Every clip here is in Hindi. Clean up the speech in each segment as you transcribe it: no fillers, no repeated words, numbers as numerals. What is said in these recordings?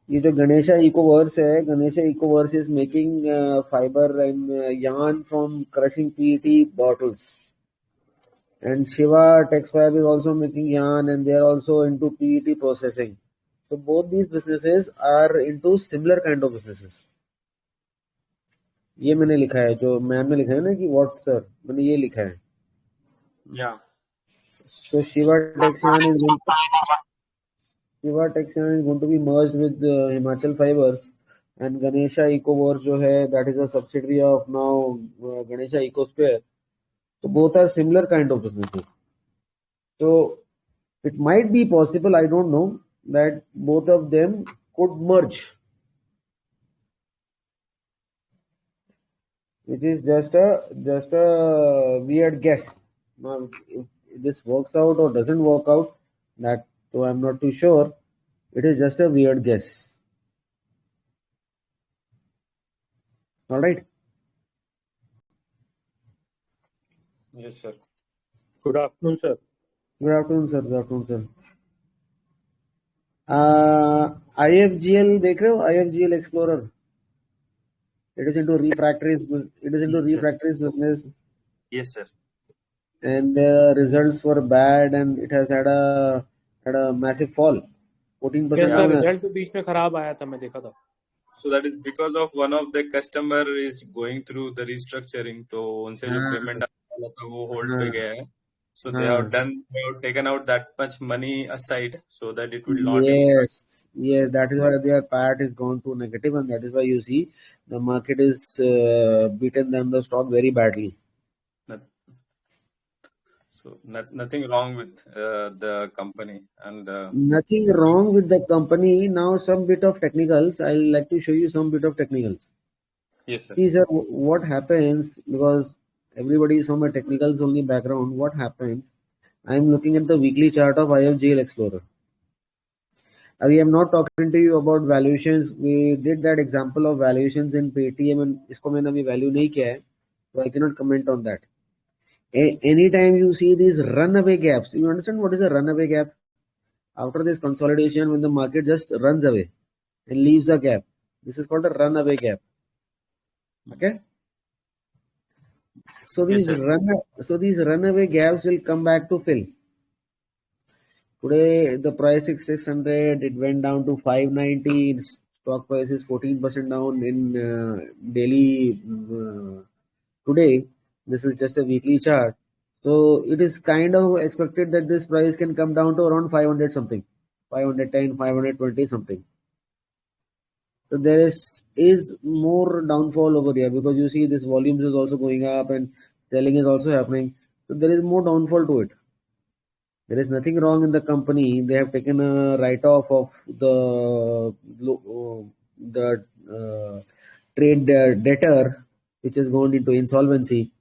ये जो गणेशा इकोवर्स है, Ganesha इकोवर्स is making fiber and yarn from crushing PET bottles. And Shiva Texfab is also making yarn, and they are also into PET processing. So both these businesses are into similar kind of businesses. ये मैंने लिखा है, जो मैम ने लिखा है ना कि व्हाट सर, मैंने ये लिखा है. Yeah. So Shiva Texan is going to be merged with Himachal Fibers, and Ganesha Ecoworks जो है, that is a subsidiary of now Ganesha Ecosphere. So both are similar kind of businesses. So it might be possible, I don't know, that both of them could merge. It is just a weird guess. Now, if this works out or doesn't work out, that so I'm not too sure. It is just a weird guess. All right. Yes, sir. Good afternoon, sir. Good afternoon, sir. Good afternoon, sir. IFGL देख रहे हो? IFGL Explorer. It is into refractories. It is into refractories business. Yes, sir. And the results were bad, and it has had a massive fall. 14% Yes, sir. down. Result तो बीच में खराब आया था, मैं देखा था. So that is because of one of the customer is going through the restructuring. तो उनसे जो payment आया था वो hold पे गया है. So they have taken out that much money aside so that it will not impact. Yes, that is why their PAT is gone to negative, and that is why you see the market is beaten them the stock very badly. So nothing wrong with the company, and nothing wrong with the company. Now some bit of technicals. I'll like to show you some bit of technicals. Yes, sir. See, sir, what happens, because everybody is from a technicals only background, what happens, I'm looking at the weekly chart of IFGL Explorer. We am not talking to you about valuations. We did that example of valuations in Paytm, and इसको मैंने अभी value नहीं किया है, so I cannot comment on that. Anytime you see these runaway gaps, you understand what is a runaway gap? After this consolidation, when the market just runs away and leaves a gap, this is called a runaway gap. Okay. So these runaway gaps will come back to fill. Today the price is 600. It went down to 590. Stock price is 14% down in daily. Today, this is just a weekly chart. So it is kind of expected that this price can come down to around 500 something, 510, 520 something. So there is more downfall over here, because you see this volumes is also going up and selling is also happening. So there is more downfall to it. There is nothing wrong in the company. They have taken a write-off of the trade debtor, which has gone into insolvency,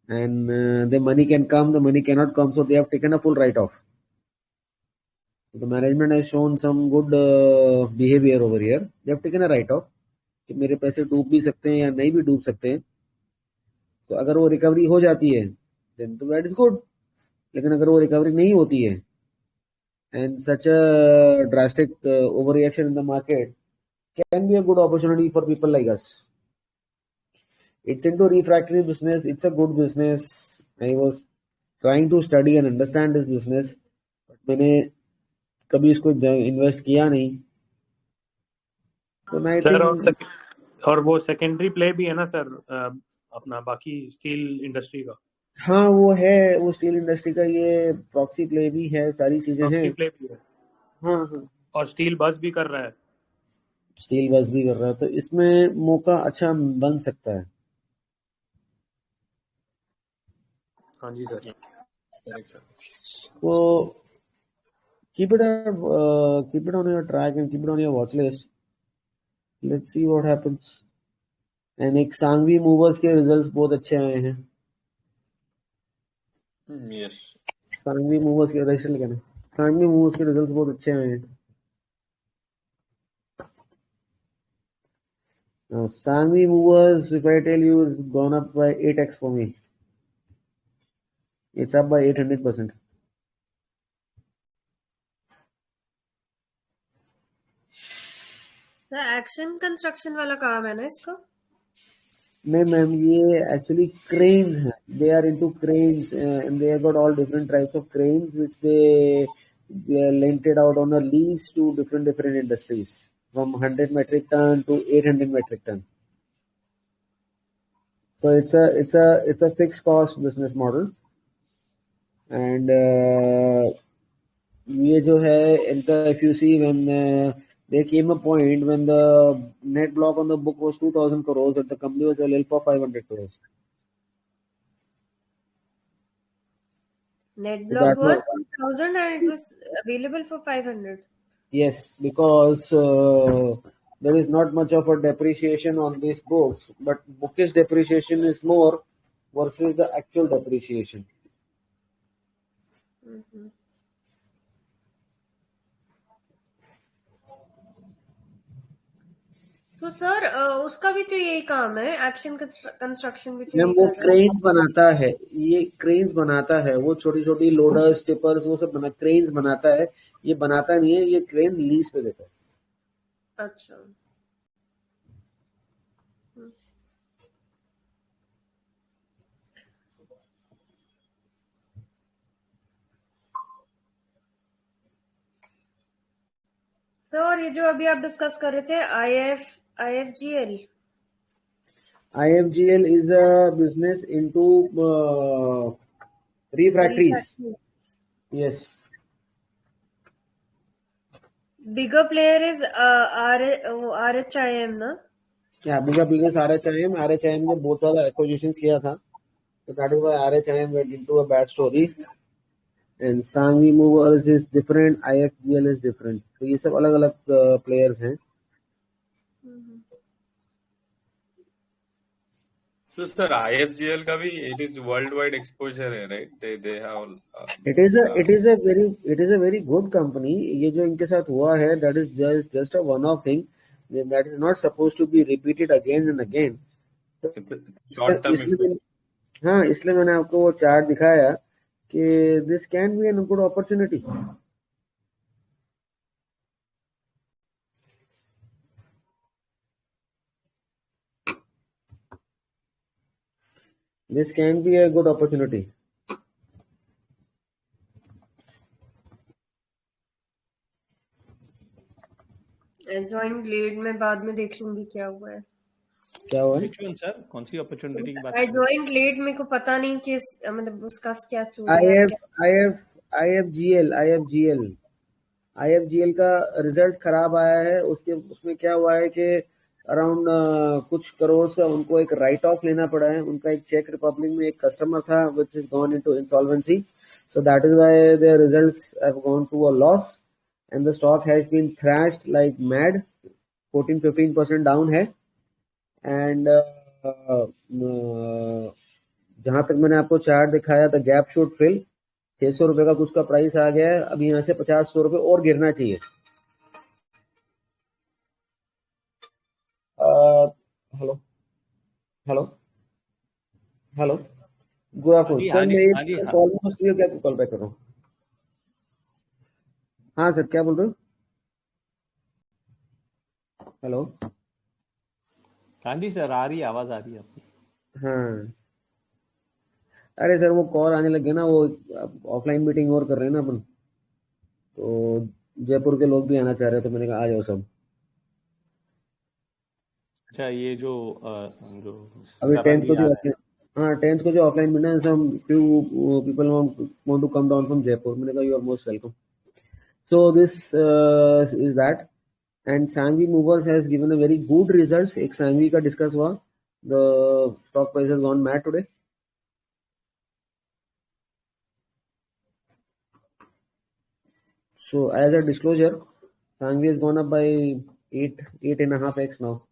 and the money can come, the money cannot come, so they have taken a full write-off. The management has shown some good behavior over here. They have taken a write-off कि मेरे पैसे डूब भी सकते हैं या नहीं भी डूब सकते हैं. तो अगर वो रिकवरी हो जाती है then तो that is good. लेकिन अगर वो रिकवरी नहीं होती है and such a drastic overreaction in the market can be a good opportunity for people like us. It's into refractory business. It's a good business. I was trying to study and understand this business, but मैंने कभी इसको इन्वेस्ट किया नहीं. तो मैं सर और वो सेकेंडरी प्ले भी है ना सर, अपना बाकी स्टील इंडस्ट्री का. हाँ वो है, वो स्टील इंडस्ट्री का ये प्रॉक्सी प्ले भी है, सारी चीजें हैं. प्ले भी है. हाँ. और स्टील बस भी कर रहा है. स्टील बस भी कर रहा है, तो इसमें मौका अच्छा बन सकता है. हाँ जी sir. So keep it on your track and keep it on your watch list. Let's see what happens. And एक सांगवी मूवर्स के रिजल्ट्स बहुत अच्छे आए हैं. Yes. सांगवी मूवर्स के रिजल्ट्स बहुत अच्छे आए हैं. Now, Sangvi Movers, if I tell you, it's gone up by 8x for me. It's up by 800%. तो एक्शन कंस्ट्रक्शन वाला काम है ना इसका? नहीं मैम, ये एक्चुअली क्रेन्स हैं. They are into cranes and they have got all different types of cranes which they rented out on a lease to different industries from 100 metric ton to 800 metric ton. So it's a fixed cost business model. And ये जो है इनका, if you see, when there came a point when the net block on the book was 2,000 crores, but the company was available for 500 crores. Net So block that was was, 2000 and it was available for 500. yes, because there is not much of a depreciation on these books, but bookish depreciation is more versus the actual depreciation. Mhm. तो सर उसका भी तो यही काम है, एक्शन कंस्ट्रक्शन भी तो मैम यही वो कर रहा है। क्रेन्स बनाता है, ये क्रेन्स बनाता है, वो छोटी छोटी लोडर्स टिपर्स वो सब क्रेन्स बनाता है, ये बनाता नहीं है, ये क्रेन लीज पे देता है. अच्छा. सर ये जो अभी आप डिस्कस कर रहे थे IFGL. IFGL is a business into refractories. Yes. Bigger player is RHIM ना? Yeah, bigger player is RHIM. RHIM ने बहुत सारा acquisitions किया था, so that is why RHIM went into a bad story. And Sangvi Movers is different, IFGL is different. तो ये सब अलग अलग players हैं. So sir, IFGL का भी it is worldwide exposure है, right? They have. It is a very good company. ये जो इनके साथ हुआ है, that is just a one-off thing. That is not supposed to be repeated again and again. Short term. हाँ, इसलिए मैंने आपको वो चार्ट दिखाया कि this can be a good opportunity. This can be a good opportunity. Adjoint lead में बाद में देख लूंगी क्या हुआ है. क्या हुआ है? Which one, sir? कौन सी opportunity की बात? Adjoint lead मेरे को पता नहीं कि मतलब उसका क्या स्टोरी है. IFGL का रिजल्ट खराब आया है. उसमें क्या हुआ है कि अराउंड कुछ करोड़ का उनको एक राइट ऑफ लेना पड़ा है. उनका एक चेक रिपब्लिक में एक कस्टमर था which is gone into insolvency. So that is why their results have gone to a loss and the stock has been thrashed like mad. 14-15% down है. And जहां तक मैंने आपको चार्ट दिखाया था, गैप शुड फिल. 600 रुपए का कुछ का प्राइस आ गया है. अभी यहाँ से 50-100 रुपए और गिरना चाहिए. Hello hello hello good afternoon sir. मैं कॉल में उसके क्या कॉल बैक कर रहा हूँ. हाँ सर, क्या बोल रहे हो? हेलो. हाँ जी सर, आ रही है, आवाज आ रही है आपकी. हाँ, अरे सर वो कॉल आने लग गया ना, वो ऑफलाइन मीटिंग और कर रहे हैं ना अपन, तो जयपुर के लोग भी आना चाह रहे हैं, तो मैंने कहा आ जाओ सब. अच्छा, ये जो अभी 10th को जो ऑफलाइन मीटिंग है, some few people want to come down from Jaipur. मैंने कहा you are most welcome. So this is that. And Sanghvi movers has given a very good results. एक सांगवी का डिस्कस हुआ. The stock price has gone mad today. So as a disclosure, Sangvi has gone up by 8.5x now.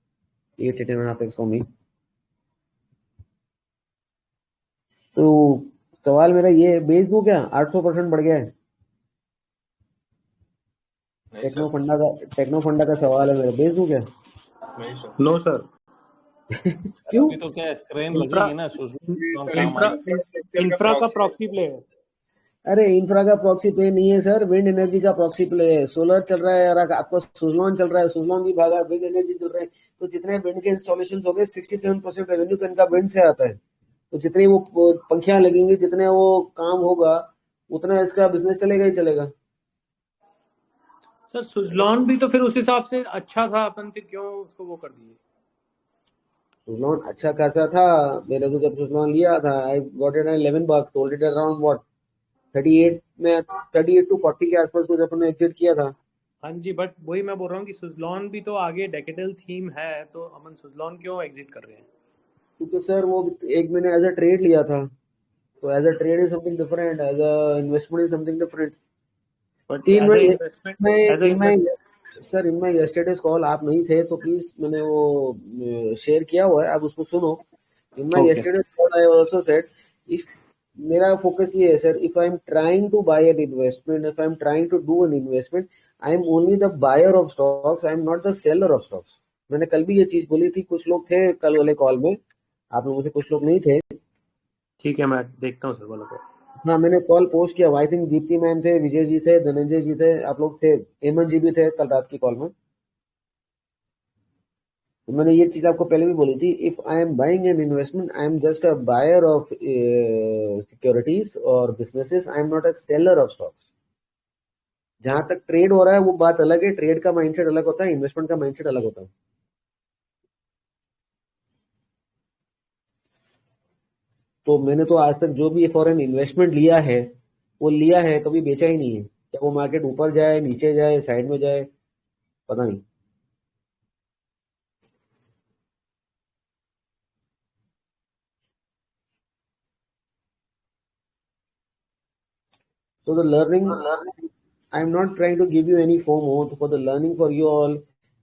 8.5x for me. तो सवाल मेरा ये है, बेच दूं क्या? 800% बढ़ गया है. टेक्नो फंडा का सवाल है मेरा, बेच दूं क्या? No sir. क्यों? तो क्या क्रेन लगेगी ना, इंफ्रा का प्रॉक्सी प्ले है. अरे इंफ्रा का प्रॉक्सी प्ले नहीं है सर, विंड एनर्जी का प्रॉक्सी प्ले है। सोलर चल रहा है यार, आपका सुजलॉन चल रहा है, सुजलॉन भी भागा, विंड एनर्जी चल रहा है। तो जितने विंड के इंस्टॉलेशन हो गए 67% रेवेन्यू तो इनका विंड से आता है। तो जितनी वो पंखियां लगेंगी, जितने वो काम होगा, उतना इसका बिजनेस चलेगा ही चलेगा। सर सुजलॉन भी तो फिर उस हिसाब से अच्छा था, अपन फिर क्यों उसको वो कर दिए? सुजलॉन अच्छा खासा था। मैंने तो जब सुजलॉन लिया था, I got it at $11, sold it around what 38 में, 38 to 40 के आसपास कुछ अपन ने एग्जिट किया था। हाँ जी, बट वही मैं बोल रहा हूँ कि सुजलॉन भी तो आगे डेकेडल थीम है, तो अपन सुजलॉन क्यों एग्जिट कर रहे हैं? क्योंकि सर वो एक मैंने एज अ ट्रेड लिया था, तो as a trade is something different, as a investment is something different. But तीन एज में a investment, as a in my sir, in my yesterday's call आप नहीं थे तो प्लीज, मैंने वो शेयर किया हुआ है, आप उसको सुनो। In my okay yesterday's call I also said, if मेरा फोकस ये है sir, if I am trying to buy an investment, if I am trying to do an investment, I am only the buyer of stocks, I am not the seller of stocks. मैंने कल भी ये चीज बोली थी, कुछ लोग थे कल वाले कॉल में, आप लोगों से कुछ लोग नहीं थे। ठीक है, मैं देखता हूँ सर वाला को। हाँ, मैंने कॉल पोस्ट किया, आई थिंक दीप्ति मैम थे, विजय जी थे, धनंजय जी थे, आप लोग थे, हेमंत जी भी थे कल रात की कॉल में। तो मैंने ये चीज आपको पहले भी बोली थी, if I am buying an investment, I am just a buyer of securities और businesses, I am not a seller of stocks. जहां तक ट्रेड हो रहा है वो बात अलग है, ट्रेड का माइंडसेट अलग होता है, इन्वेस्टमेंट का माइंडसेट अलग होता है। तो मैंने तो आज तक जो भी फॉरेन इन्वेस्टमेंट लिया है, वो लिया है, कभी बेचा ही नहीं है। क्या वो मार्केट ऊपर जाए, नीचे जाए, साइड में जाए, पता नहीं। So the learning, I'm not trying to give you any FOMO. For the learning for you all,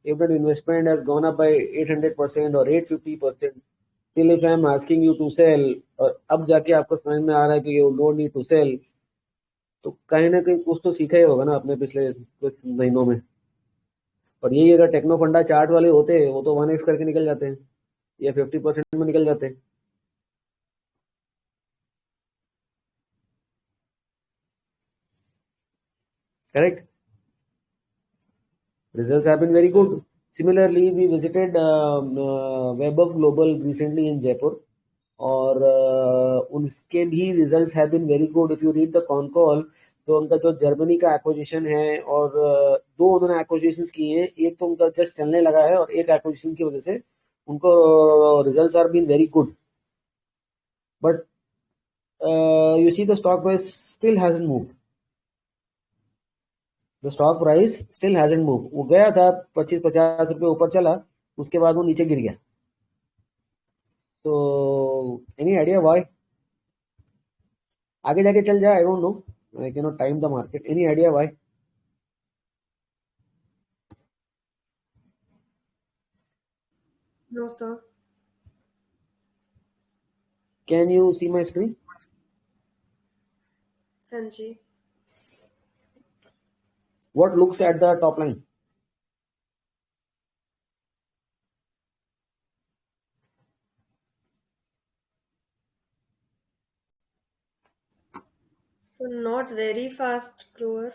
if the investment has gone up by 800% or 850%, still if I'm asking you to sell, और अब जाके आपको समझ में आ रहा है कि you don't need to sell, तो कहीं ना कहीं कुछ तो सीखा ही होगा ना अपने पिछले कुछ महीनों में। और यही अगर टेक्नो फंडा चार्ट वाले होते, वो तो 1x करके निकल जाते हैं, या 50% में निकल जाते हैं। Correct? Results have been very good. Similarly, we visited Web of Global recently in Jaipur, और उनके भी results have been very good. If you read the con call, तो उनका जो जर्मनी का एक्विजिशन है, और दो उन्होंने एक्विजिशंस किए हैं, एक तो उनका जस्ट चलने लगा है, और एक एक्विजिशन की वजह से उनको results are been very good. But you see the stock price still hasn't moved, the stock price still hasn't moved. वो गया था 25-50 रुपए ऊपर चला, उसके बाद वो नीचे गिर गया। तो एनी आइडिया व्हाई? आगे जाके चल जाए, I don't know, I can not time the market. Any idea why? No, sir. Can you see my screen? हाँ जी। What looks at the top line? So not very fast grower.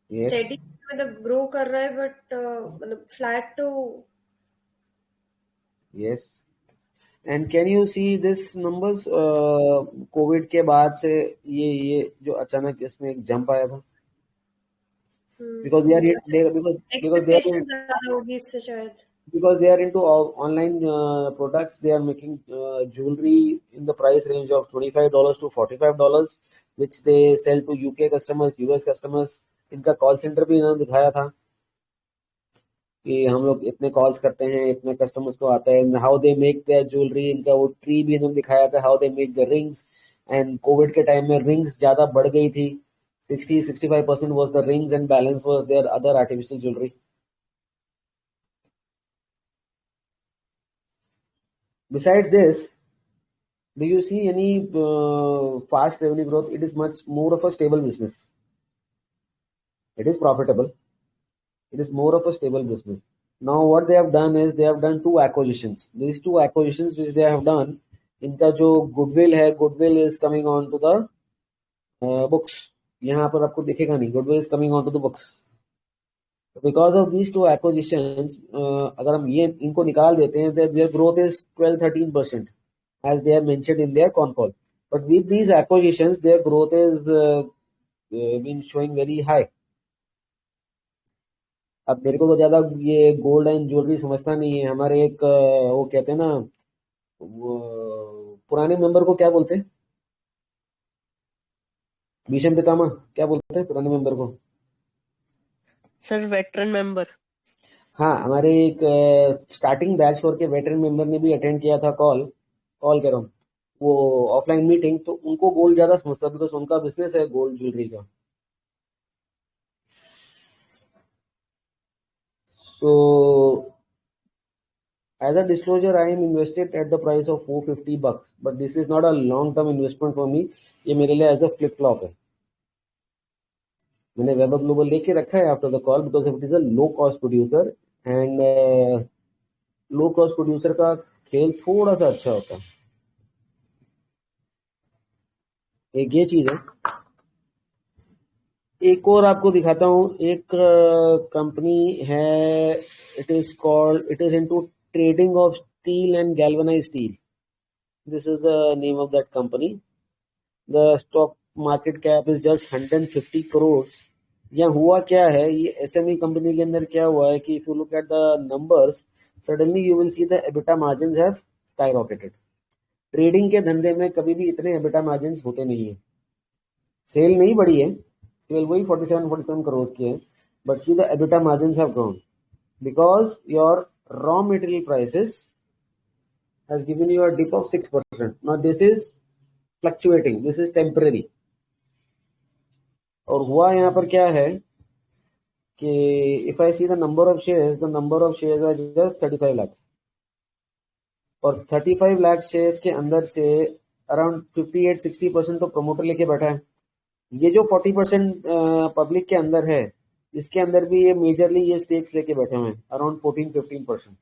Yes. Steady मतलब grow कर रहा है, but मतलब flat to. Yes. And can you see this numbers? Covid के बाद से ये जो अचानक इसमें एक जंप आया था, because they are Expectation ज़्यादा होगी इससे शायद। because they are into online products. They are making jewelry in the price range of $25 to $45, which they sell to UK customers, US customers. इनका कॉल सेंटर भी इन्होंने दिखाया था कि हम लोग इतने कॉल्स करते हैं, इतने कस्टमर्स को आता है, how they make their jewellery. इनका वो ट्री भी इन्होंने दिखाया था, how they make the rings. And covid के टाइम में रिंग्स ज्यादा बढ़ गई थी, 60-65% was the rings and balance was their other artificial jewellery. Besides this, do you see any fast revenue growth? It is much more of a stable business. It is profitable. It is more of a stable business. Now what they have done is they have done two acquisitions. These two acquisitions which they have done, इनका जो goodwill है, goodwill is coming on to the books, यहाँ पर आपको दिखेगा नहीं, goodwill is coming on to the books because of these two acquisitions. अगर हम ये इनको निकाल देते हैं, their growth is 12-13% as they are mentioned in their con call, but with these acquisitions their growth is been showing very high. अब मेरे को तो ज्यादा ये गोल्ड एंड ज्वेलरी समझता नहीं है। हमारे एक वो कहते हैं ना, पुराने मेंबर को क्या बोलते हैं, भीषम पितामह क्या बोलते हैं पुराने मेंबर को? Sir veteran member. हाँ, हमारे एक स्टार्टिंग बैच फोर के वेटरन मेंबर ने भी अटेंड किया था कॉल कर रहा हूँ, वो ऑफलाइन मीटिंग, तो उनको गोल्ड ज्यादा समझता बिकॉज उनका बिजनेस है गोल्ड ज्वेलरी का। So, as a disclosure, I am invested at the price of $450, but this is not a long-term investment for me. ये मेरे लिए as a flip flop है। मैंने Weber Global लेके रखा है after the call because it is a low cost producer and low cost producer का खेल थोड़ा सा अच्छा होता है। एक ये चीज है। एक और आपको दिखाता हूँ, एक कंपनी है, it is into trading of steel and galvanized steel. This is the name of that company. The stock market cap is just 150 crores. यहाँ हुआ क्या है, ये SME कंपनी के अंदर क्या हुआ है कि if you look at the numbers, suddenly you will see the EBITDA margins have skyrocketed. Trading के धंधे में कभी भी इतने EBITDA margins होते नहीं है। सेल नहीं बढ़ी है, सेल वही 47 crores की है, but see the EBITDA margins have grown because your raw material prices has given you a dip of 6%. Now this is fluctuating, this is temporary. और हुआ यहाँ पर क्या है कि if I see the number of shares are just 35 lakhs. और 35 lakh शेयर्स के अंदर से अराउंड 58-60% तो प्रमोटर लेके बैठा है। ये जो 40% पब्लिक के अंदर है, इसके अंदर भी ये मेजरली ये स्टेक्स लेके बैठे हुए हैं अराउंड 14-15%।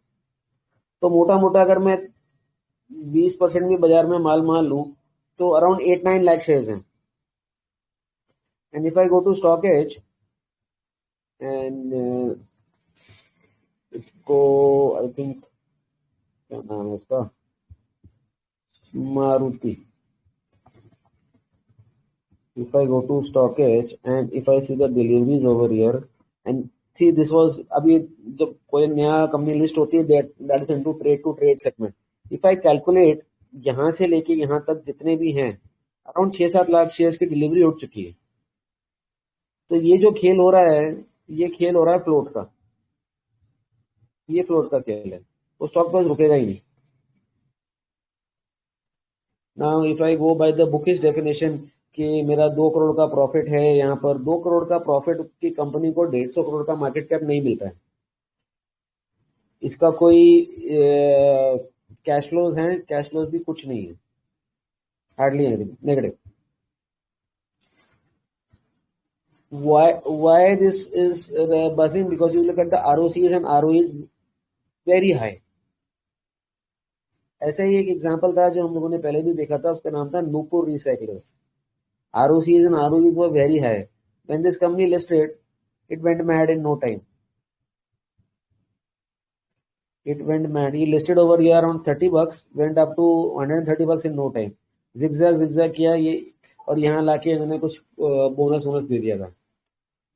तो मोटा मोटा अगर मैं 20% भी बाजार में माल लूं तो अराउंड 8-9 लाख शेयर्स हैं। And if I go to stock as and इसको आई थिंक क्या नाम है इसका, Maruti. If I go to stock edge and if I see the deliveries over here and see this was, अभी जब कोई नया कंपनी लिस्ट होती है that is into trade to trade segment. If I calculate यहाँ से लेके यहाँ तक जितने भी हैं अराउंड 6-7 लाख शेयर्स की डिलीवरी हो चुकी है। तो ये जो खेल हो रहा है, ये खेल हो रहा है फ्लोट का, ये फ्लोट का खेल है, वो स्टॉक प्राइस रुकेगा ही नहीं। Now if I go by the bookish definition कि मेरा 2 करोड़ का प्रॉफिट है, यहाँ पर 2 करोड़ का प्रॉफिट की कंपनी को 150 करोड़ का मार्केट कैप नहीं मिलता है। इसका कोई कैश फ्लोज हैं, कैश फ्लोज भी कुछ नहीं है, hardly negative. Why this is buzzing? Because you look at the ROCs and ROEs very high. ऐसा ही एक एग्जांपल था जो हम लोगों ने पहले भी देखा था, उसका नाम था Nupur recyclers. ROCs and ROEs were very high. When this company listed, it went mad in no time. It went mad. He listed over here around $30, went up to $130 in no time. Zigzag किया ये, और यहाँ लाके इन्होंने कुछ बोनस दे दिया था।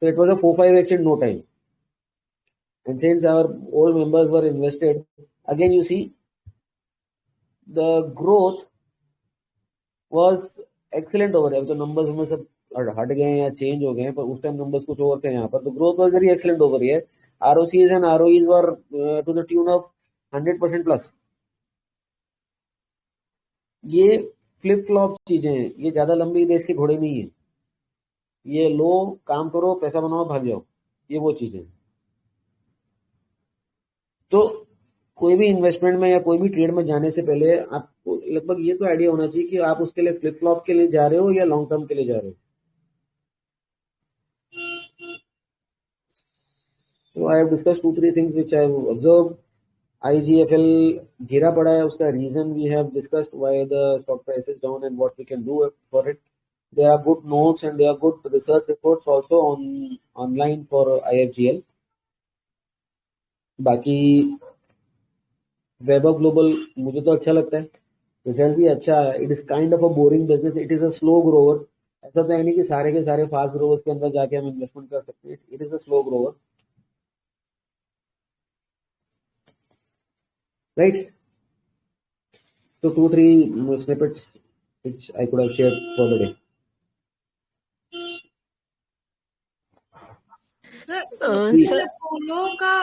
So it was a 4-5x in no time. And since our old members were invested, again you see the growth was excellent over here. तो नंबर्स हमें सब हट गए हैं या चेंज हो गए हैं, पर उस टाइम नंबर्स कुछ और थे यहाँ पर। तो growth was very excellent over here. ROCs and ROEs were to the tune of 100% plus. ये फ्लिप फ्लॉप चीजें हैं, ये ज्यादा लंबी रेस के घोड़े नहीं है। ये लो, काम करो, पैसा बनाओ, भाग जाओ, ये वो चीजें। तो कोई भी इन्वेस्टमेंट में या कोई भी ट्रेड में जाने से पहले आपको लगभग ये तो आइडिया होना चाहिए कि आप उसके लिए फ्लिप फ्लॉप के लिए जा रहे हो या लॉन्ग टर्म के लिए जा रहे हो। So I have discussed 2-3 things which I have observed. IGFL गिरा पड़ा है, उसका reason we have discussed, why the stock price is down and what we can do for it. There are good notes and there are good research reports also online for IFGL. बाकी वेब ऑफ ग्लोबल मुझे तो अच्छा लगता है, रिजल्ट भी अच्छा है. It is kind of a boring business, it is a slow Grover. ऐसा तो है नहीं कि सारे के सारे फास्ट ग्रोवर्स के अंदर जाके हम इन्वेस्टमेंट कर सकते हैं. It is a slow Grover, right. So 2-3 snippets which I could have shared for the day. Sir Apollo का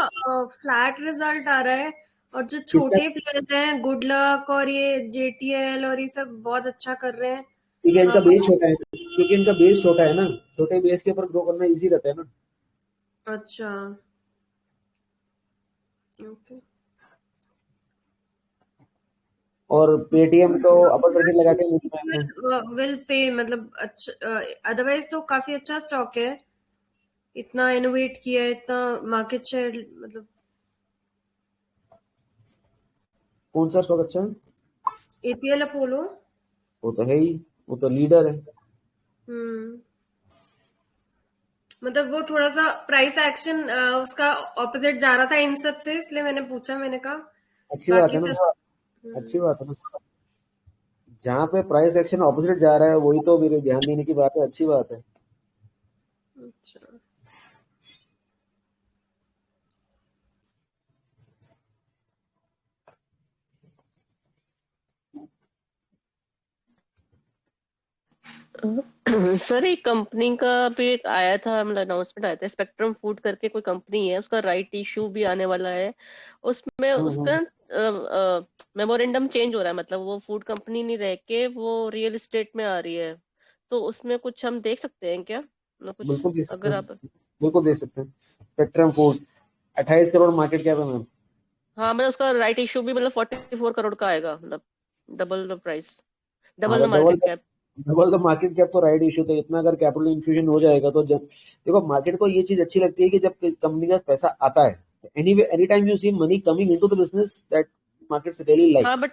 फ्लैट रिजल्ट आ रहा है और जो छोटे प्लेयर्स हैं गुड लक और ये JTL और ये सब बहुत अच्छा कर रहे हैं. क्योंकि इनका बेस छोटा है, क्योंकि इनका बेस छोटा है ना, छोटे बेस के ऊपर ग्रो करना इजी रहता है ना. अच्छा, ओके. और पेटीएम तो अपर सर्किट लगा के विल पे, मतलब अच्छा, अदरवाइज तो काफी अच्छा स्टॉक है. इतना इनोवेट किया है, इतना मार्केट शेयर, मतलब. कौन सा स्टॉक अच्छा है? APL Apollo. वो तो है ही, वो तो लीडर है. मतलब वो थोड़ा सा प्राइस एक्शन उसका ऑपोजिट जा रहा था इन सब से, इसलिए मैंने पूछा. मैंने कहा अच्छी बात है ना, अच्छी बात है ना. जहाँ पे प्राइस एक्शन ऑपोजिट जा रहा है वही तो मेरे ध्यान देने की बात है. अच्छी बात है. अच्छा. सर एक कंपनी का भी एक आया था, मतलब अनाउंसमेंट आया था, स्पेक्ट्रम फूड करके कोई कंपनी है, उसका राइट इशू भी आने वाला है. उसमें उसका मेमोरेंडम चेंज हो रहा है, मतलब वो फूड कंपनी नहीं रह के वो रियल एस्टेट में आ रही है. तो उसमें कुछ हम देख सकते हैं क्या, मतलब कुछ बिल्कुल दे सकते अगर हैं, आप. बिल्कुल दे सकते हैं. Spectrum food 28 crore market cap है मैम. हाँ, मतलब उसका राइट इशू भी मतलब 44 करोड़ का आएगा, मतलब double the price, double the market cap. Double the market cap तो राइट इशू. तो इतना अगर कैपिटल इन्फ्यूजन हो जाएगा तो जब देखो मार्केट को ये चीज अच्छी लगती है कि जब कंपनी का पैसा आता है, any time you see money coming into the business, that markets really like. हाँ, बट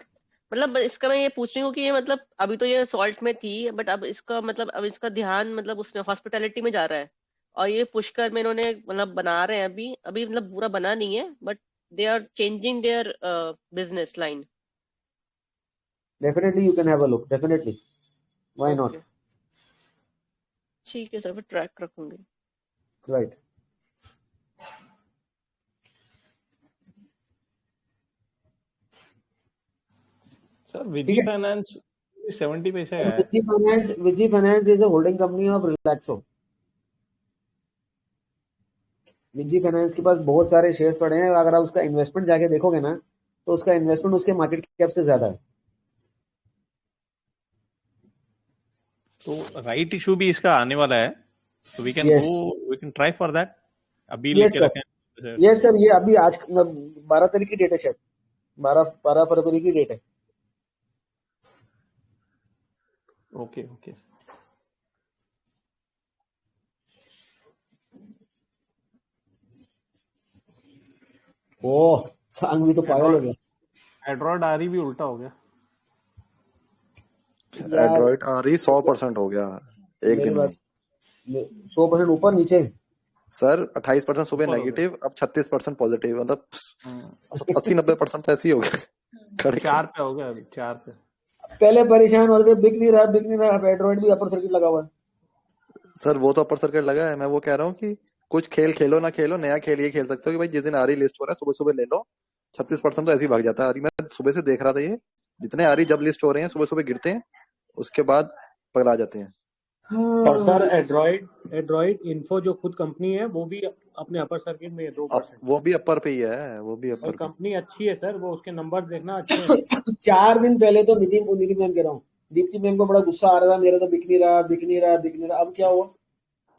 मतलब इसका मैं ये पूछ रही हूँ कि ये मतलब अभी तो ये सॉल्ट में थी, बट अब इसका मतलब अब इसका ध्यान मतलब उसने हॉस्पिटैलिटी में जा रहा है. और ये पुष्कर में इन्होंने मतलब बना रहे हैं अभी अभी, मतलब पूरा बना नहीं है, but they are changing their business line. Definitely you can have a look, definitely, why not. ठीक है सर, फिर ट्रैक रखूंगी. राइट. सर विजी फाइनेंस 70 पैसे है. VG finance is a holding company of Relaxo. VG finance के पास बहुत सारे शेयर्स पड़े हैं. अगर आप उसका इन्वेस्टमेंट जाके देखोगे ना तो उसका इन्वेस्टमेंट उसके मार्केट कैप से ज्यादा है. तो राइट इशू भी इसका आने वाला है, तो we can Yes. Go, we can try for that. अभी Yes, लेके sir. रखें. यस सर, ये अभी आज 12 तारीख की डेट है, शायद 12 फरवरी की डेट है. Okay okay. ओह, सांग भी तो पागल हो गया. एंड्रॉइड आरी भी उल्टा हो गया. एंड्रॉइड आरी 100% हो गया एक दिन में. 100% ऊपर नीचे. सर 28% सुबह नेगेटिव, अब 36% पॉजिटिव, मतलब 80-90% तो ऐसे ही हो गया. 4 पे हो गया, अभी 4 पे. पहले परेशान हो रहे थे, बिक नहीं रहा. अब एंड्रॉइड भी अपर सर्किट लगा हुआ है. सर वो तो अपर सर्किट लगा है. मैं वो कह रहा हूँ कि कुछ खेल खेलो ना खेलो, नया खेल ये खेल सकते हो कि भाई जिस दिन आरी लिस्ट हो रहा है सुबह सुबह ले लो. 36% तो ऐसे ही भाग जाता है आरी. मैं सुबह से देख रहा था, ये जितने आरी जब लिस्ट हो रहे हैं सुबह सुबह गिरते हैं, उसके बाद पगला जाते हैं. और सर एड्रॉइड इन्फो जो खुद कंपनी है वो भी अपने अपर सर्किट में 2%. वो भी अपर पे ही है, वो भी अपर. कंपनी अच्छी है सर, वो उसके नंबर्स देखना अच्छे हैं. 4 दिन पहले तो नितिन मैम कह रहा हूँ, दीप्ति मैम को बड़ा गुस्सा आ रहा था, मेरा तो बिक नहीं रहा. अब क्या हुआ?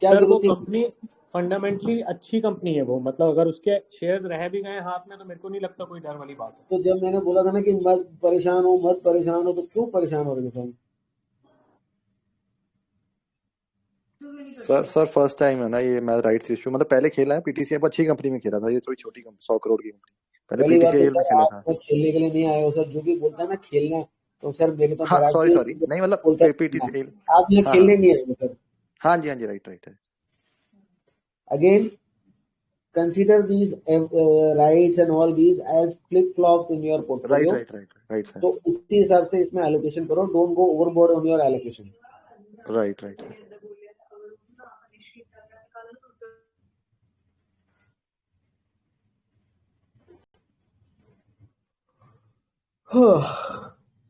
क्या सर वो जरूरत थी? कंपनी फंडामेंटली अच्छी कंपनी है वो, मतलब अगर उसके शेयर्स रह भी गए हाथ में तो मेरे को नहीं लगता कोई डर वाली बात है. तो जब मैंने बोला था ना कि मत परेशान हो, तो क्यों परेशान हो रहे थे? सर फर्स्ट टाइम है ना ये मैं राइट्स इशू, मतलब पहले खेला है पीटीसीएल पर, अच्छी कंपनी में खेला था. ये थोड़ी छोटी कंपनी, 100 करोड़ की कंपनी. पहले पीटीसीएल में खेला था. खेलने के लिए नहीं आए हो सर. जो भी बोलता है ना खेलना, तो सर मेरे तो हाँ विराट सॉरी कोहली नहीं मतलब बोलता है, पीटी सेल। आप ये हाँ खेलने नहीं आए सर. हाँ जी राइट है। Again, consider these rights and all these as flip flops in your portfolio. Right sir. तो इसी हिसाब से इसमें allocation करो. Don't go overboard on your allocation. Right sir.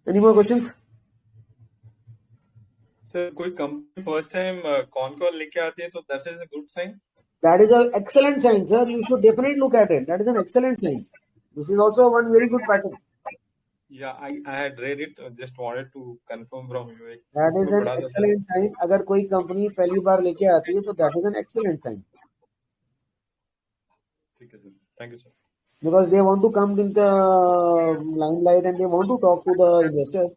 Any more questions? Sir कोई कंपनी फर्स्ट टाइम कॉल लेके आती है तो that is a good sign. That is an excellent sign, sir. You should definitely look at it. That is an excellent sign. This is also one very good pattern. Yeah, I had read it. Just wanted to confirm from you. That is an excellent sign. अगर कोई कंपनी पहली बार लेके आती है तो that is an excellent sign. ठीक है sir. Thank you sir. Because they want to come in the limelight and they want to talk to the investors.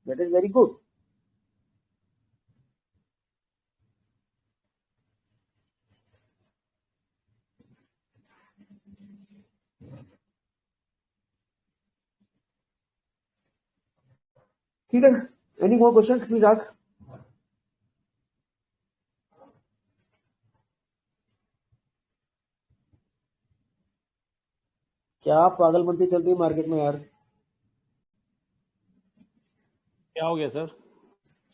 That is very good. ठीक है. Any more questions? Please ask. क्या पागलपंती चल रही है मार्केट में यार. क्या हो गया सर?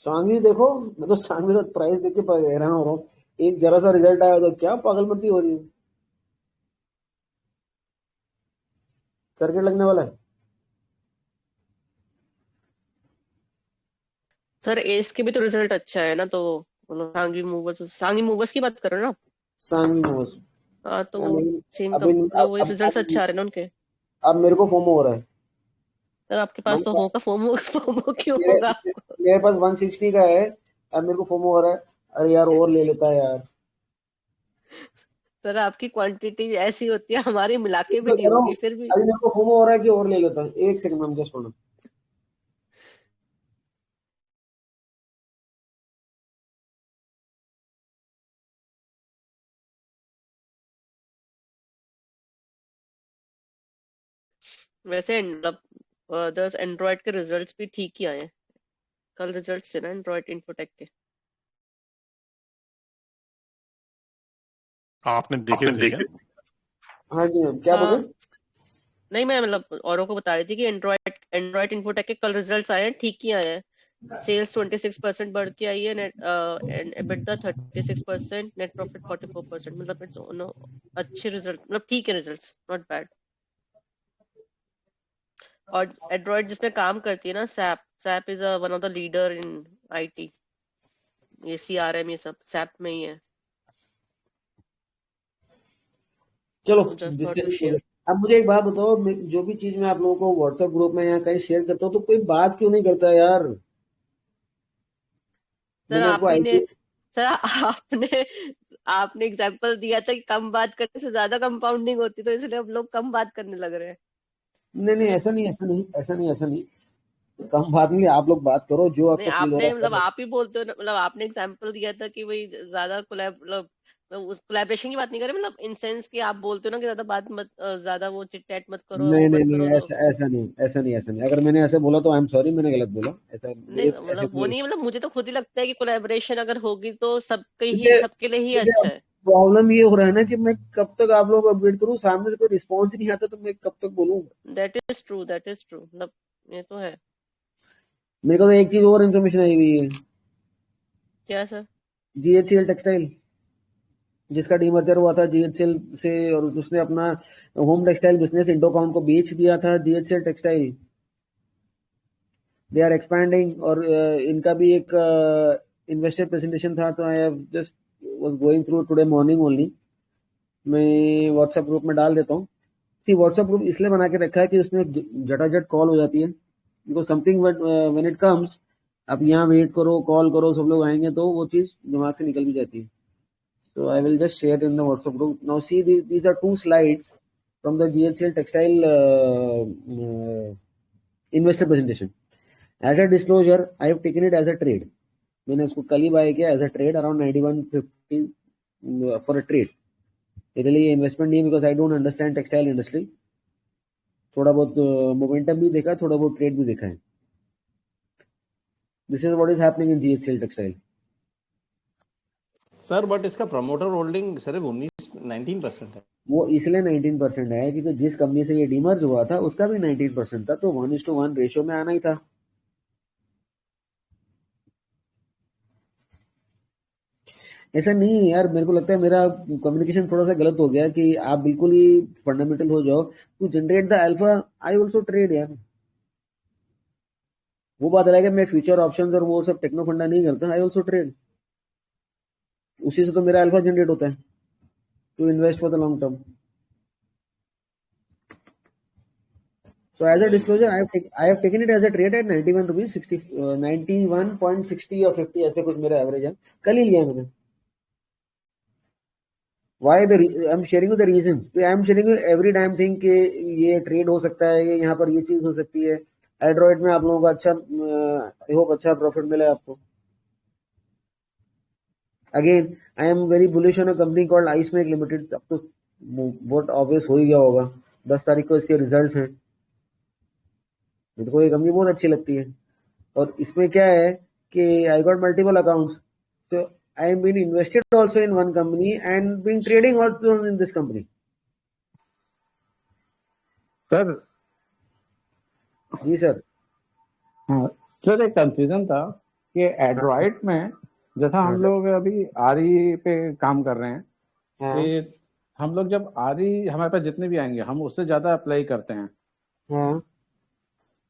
सांगवी देखो, मैं तो सांगवी का प्राइस देख के हैरान हो रहा हूँ. एक जरा सा रिजल्ट आया तो क्या पागलपंती हो रही है. सर्किट लगने वाला है. सर एस के भी तो रिजल्ट अच्छा है ना, तो सांगी मूवर्स की बात करो ना. सांगवी मूवर्स. हाँ तो सेम वही रिजल्ट अच्छे आ रहे हैं ना उनके. अब मेरे को फोमो हो रहा है. सर आपके पास तो होगा फोमो क्यों होगा? मेरे पास 160 का है. अब मेरे को फोमो हो रहा है. अरे यार और ले लेता है यार. सर आपकी क्वांटिटी ऐसी होती है, हमारी मिला के भी नहीं होगी फिर भी. अभी मेरे को फोमो हो रहा है कि और ले लेता हूँ. एक सेकंड में जस्ट होल्ड. वैसे मतलब एंड्रॉइड के रिजल्ट्स भी ठीक ही आए हैं. कल रिजल्ट्स थे ना एंड्रॉइड इन्फोटेक के. आपने देखे थे क्या? हाँ जी मैम. क्या बोले? नहीं मैं मतलब औरों को बता रही थी कि एंड्रॉइड इन्फोटेक के कल रिजल्ट्स आए हैं, ठीक ही आए हैं. सेल्स 26% बढ़ के आई है, नेट एबिटा 36%, नेट प्रॉफिट 44%. मतलब इट्स अच्छे रिजल्ट, मतलब ठीक है रिजल्ट्स, नॉट बैड. और एंड्रॉइड जिसमें काम करती है ना, SAP is one of the leader in IT. ये सीआरएम ये सब सैप में ही है. चलो तो अब मुझे एक बात बताओ, जो भी चीज मैं आप लोगों को व्हाट्सएप ग्रुप में या कहीं शेयर करता हूँ तो कोई बात क्यों नहीं करता यार? आपने एग्जांपल दिया था कि कम बात करने से ज्यादा कंपाउंडिंग होती, तो इसलिए अब लोग कम बात करने लग रहे हैं. नहीं ऐसा नहीं. कम बात नहीं. आप लोग बात करो जो आपने मतलब आप ही बोलते हो, मतलब आपने एग्जांपल दिया था कि भाई ज्यादा उस कोलैबोरेशन की बात नहीं कर रहे, मतलब इन सेंस कि आप बोलते हो ना कि ज्यादा वो चिट चैट मत करो. नहीं ऐसा नहीं. अगर मैंने ऐसे बोला तो आई एम सॉरी, मैंने गलत बोला. ऐसा नहीं मतलब वो नहीं, मतलब मुझे तो खुद ही लगता है कि कोलैबोरेशन अगर होगी तो सबके लिए ही अच्छा है. प्रॉब्लम ये हो रहा है ना कि मैं कब तक आप लोग अपडेट करूं, सामने से कोई रिस्पॉन्स नहीं आता तो मैं कब तक बोलूं. दैट इज ट्रू मतलब ये तो है. मेरे को तो एक चीज और इन्फॉर्मेशन आई हुई है. क्या सर? जीएचसीएल टेक्सटाइल जिसका डीमर्जर हुआ था जीएचसीएल से, और उसने अपना होम टेक्सटाइल बिजनेस इंडोकॉम को बेच दिया था. GHCL textile they are expanding, और इनका भी एक इन्वेस्टर प्रेजेंटेशन था, तो I have just was going through today morning only. मैं व्हाट्सएप ग्रुप में डाल देता हूँ. व्हाट्सएप ग्रुप इसलिए बना के रखा है कि उसमें झटाझट कॉल हो जाती है. Because something when it comes, आप यहाँ वेट करो, कॉल करो, सब लोग आएंगे तो वो चीज दिमाग से निकल भी जाती है. So I will just share in the WhatsApp group. Now see, these are 2 slides from the GHCL textile investor presentation. As a disclosure, I have taken it as a trade. मैंने इसको कल ही बाय किया as a trade around 91.50 for a trade. इसके लिए इन्वेस्टमेंट नहीं, because I don't understand textile industry. थोड़ा बहुत मोमेंटम भी देखा, थोड़ा बहुत ट्रेड भी देखा है. This is what is happening in GHCL Textile. Sir but इसका प्रमोटर होल्डिंग सिर्फ 19% है। वो इसलिए 19% है क्योंकि जिस कंपनी से ये डीमर्ज हुआ था उसका भी 19% था, तो 1:1 रेशियो में आना ही था। ऐसा नहीं है यार, मेरे को लगता है मेरा कम्युनिकेशन थोड़ा सा गलत हो गया कि आप बिल्कुल ही फंडामेंटल हो जाओ to generate the alpha. I also trade यार, वो बात अलग है, मैं फ्यूचर ऑप्शंस और वो सब टेक्नो फंडा नहीं करता। आई ऑल्सो ट्रेड, उसी से तो मेरा अल्फा जनरेट होता है to invest for the long term. So as a disclosure, I have taken it as a trade at 91 rupees 60 91.60 or 50 ऐसे कुछ मेरा एवरेज है, कल ही लिया मैंने। Why I'm sharing you the reasons. I am sharing you every damn thing कि ये ट्रेड हो सकता है, ये यहाँ पर ये चीज हो सकती है। एंड्रॉइड में आप लोगों का अच्छा, आई होप अच्छा प्रॉफिट मिला आपको। Again I am very bullish on a company called Icemake limited. अब तो बहुत ऑब्वियस हो ही गया होगा, 10 तारीख को इसके रिजल्ट्स हैं। मेरे को ये कंपनी बहुत अच्छी लगती है, और इसमें क्या है कि आई गॉट मल्टीपल अकाउंट्स, तो I am been invested also in one company and been trading also in this company. Sir जी सर। हाँ सर, एक कंफ्यूजन था कि एंड्रॉइड में जैसा हम लोग अभी आरई पे काम कर रहे हैं, कि हम लोग जब आरई हमारे पास जितने भी आएंगे हम उससे ज्यादा अप्लाई करते हैं।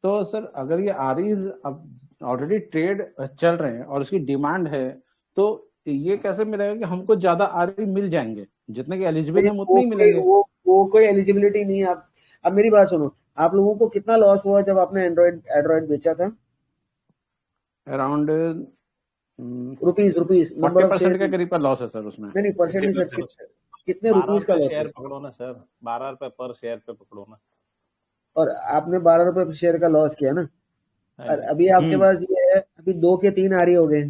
तो सर अगर ये आरईज अब ऑलरेडी ट्रेड चल रहे हैं और उसकी डिमांड है, तो ये कैसे मिलेगा कि हमको ज्यादा आरई मिल जाएंगे, जितने के एलिजिबल हम उतने ही मिलेंगे? वो कोई एलिजिबिलिटी नहीं है। अब मेरी बात सुनो, आप लोगों को कितना लॉस हुआ जब आपने एंड्रॉइड बेचा था? Around rupees number of share के करीब का लॉस है सर उसमें। नहीं परसेंट नहीं सर, कितने रुपीज का लॉस? शेयर पकड़ो ना सर, 12 रुपए पर शेयर पे पकड़ो ना। और आपने 12 रुपए शेयर का लॉस किया ना, और अभी आपके पास ये है, अभी 2 के 3 आ रही हो गए,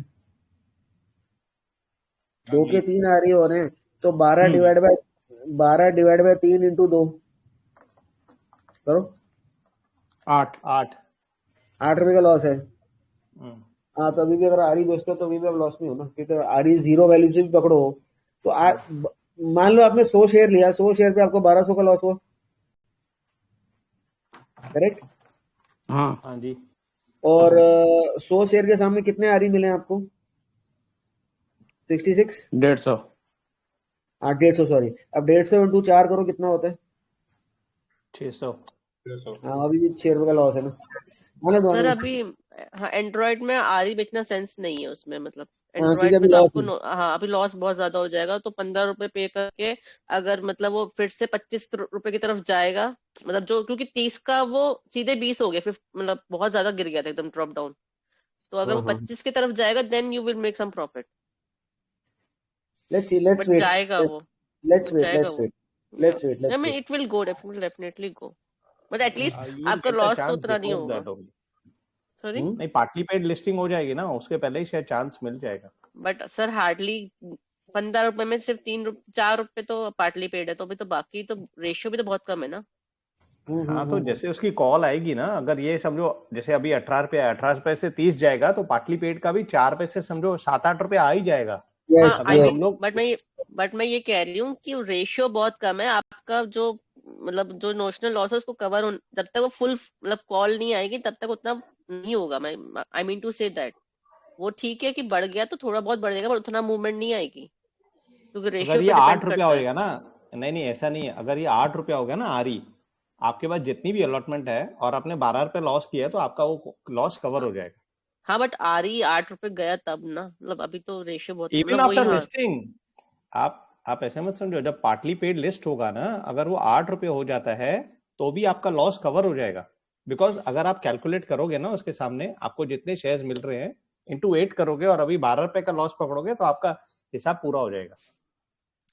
2 के 3 आ रही हो रहे हैं, तो 12 डिवाइड बाय 3 इंटू 2 करो, 8 रुपए का लॉस है। हाँ, तो अभी भी अगर आरी बेचते हो तो अभी भी आप लॉस में हो ना, क्योंकि आरी जीरो वैल्यू से भी पकड़ो तो मान लो आपने 100 शेयर लिया, 100 शेयर पे आपको 1200 का लॉस हुआ, करेक्ट? हाँ जी। और 100 शेयर के सामने कितने आरी मिले आपको? 66, 150। हाँ 150, सॉरी। अब 150 इंटू 4 करो, कितना होता है? 600। हाँ, अभी भी 6 रुपए का लॉस है ना। सर अभी एंड्रॉइड में आरी बेचना सेंस नहीं है उसमें, मतलब एंड्रॉइड में तो आपको अभी लॉस बहुत ज्यादा हो जाएगा। तो 15 रुपए पे करके अगर मतलब वो फिर से 25 रुपए की तरफ जाएगा, मतलब जो, क्योंकि 30 का वो सीधे 20 हो गया, मतलब बहुत ज्यादा गिर गया था, एकदम ड्रॉप डाउन। तो अगर वो 25 की तरफ जाएगा then you will make some profit. Let's wait, जाएगा वो, let's wait. I mean it will go, definitely go, but at least आपका लॉस तो उतना नहीं होगा। सॉरी, नहीं, पार्टली पेड लिस्टिंग हो जाएगी ना, उसके पहले ही शायद चांस मिल जाएगा। बट सर हार्डली 15 रुपए में सिर्फ 4 रुपए तो पार्टली पेड है, तो अभी तो बाकी तो रेशियो भी तो बहुत कम है ना। हाँ, तो जैसे उसकी कॉल आएगी ना, अगर ये समझो जैसे अभी 18 रुपए से 30 जाएगा, तो पार्टली पेड का भी 4 रुपए से समझो 7-8 रुपए आ ही जाएगा। बट मैं ये कह रही हूँ कि रेशियो बहुत कम है आपका, जो मतलब जो नोशनल लॉस है उसको कवर जब तक वो फुल मतलब कॉल नहीं आएगी तब तक उतना नहीं होगा। मैं I mean to say that वो ठीक है कि बढ़ गया तो थोड़ा बहुत बढ़ जाएगा, पर उतना मूवमेंट नहीं आएगी, क्योंकि रेशियो पे 8 रुपया हो गया ना। नहीं ऐसा नहीं है, अगर ये 8 रुपया हो गया ना आरी, आपके पास जितनी भी अलॉटमेंट है और आपने 12 रुपए लॉस किया, तो आपका वो लॉस कवर हो जाएगा। हाँ, बट आरी 8 रुपए गया तब ना, मतलब अभी तो रेशियो बहुत, इवन आफ्टर लिस्टिंग आप ऐसे मत समझो, जब पार्टली पेड लिस्ट होगा ना, अगर वो 8 रुपए हो जाता है तो भी आपका लॉस कवर हो जाएगा। बिकॉज अगर आप कैलकुलेट करोगे ना, उसके सामने आपको जितने शेयर्स मिल रहे हैं इंटू 8 करोगे और अभी 12 रुपए का लॉस पकड़ोगे, तो आपका हिसाब पूरा हो जाएगा।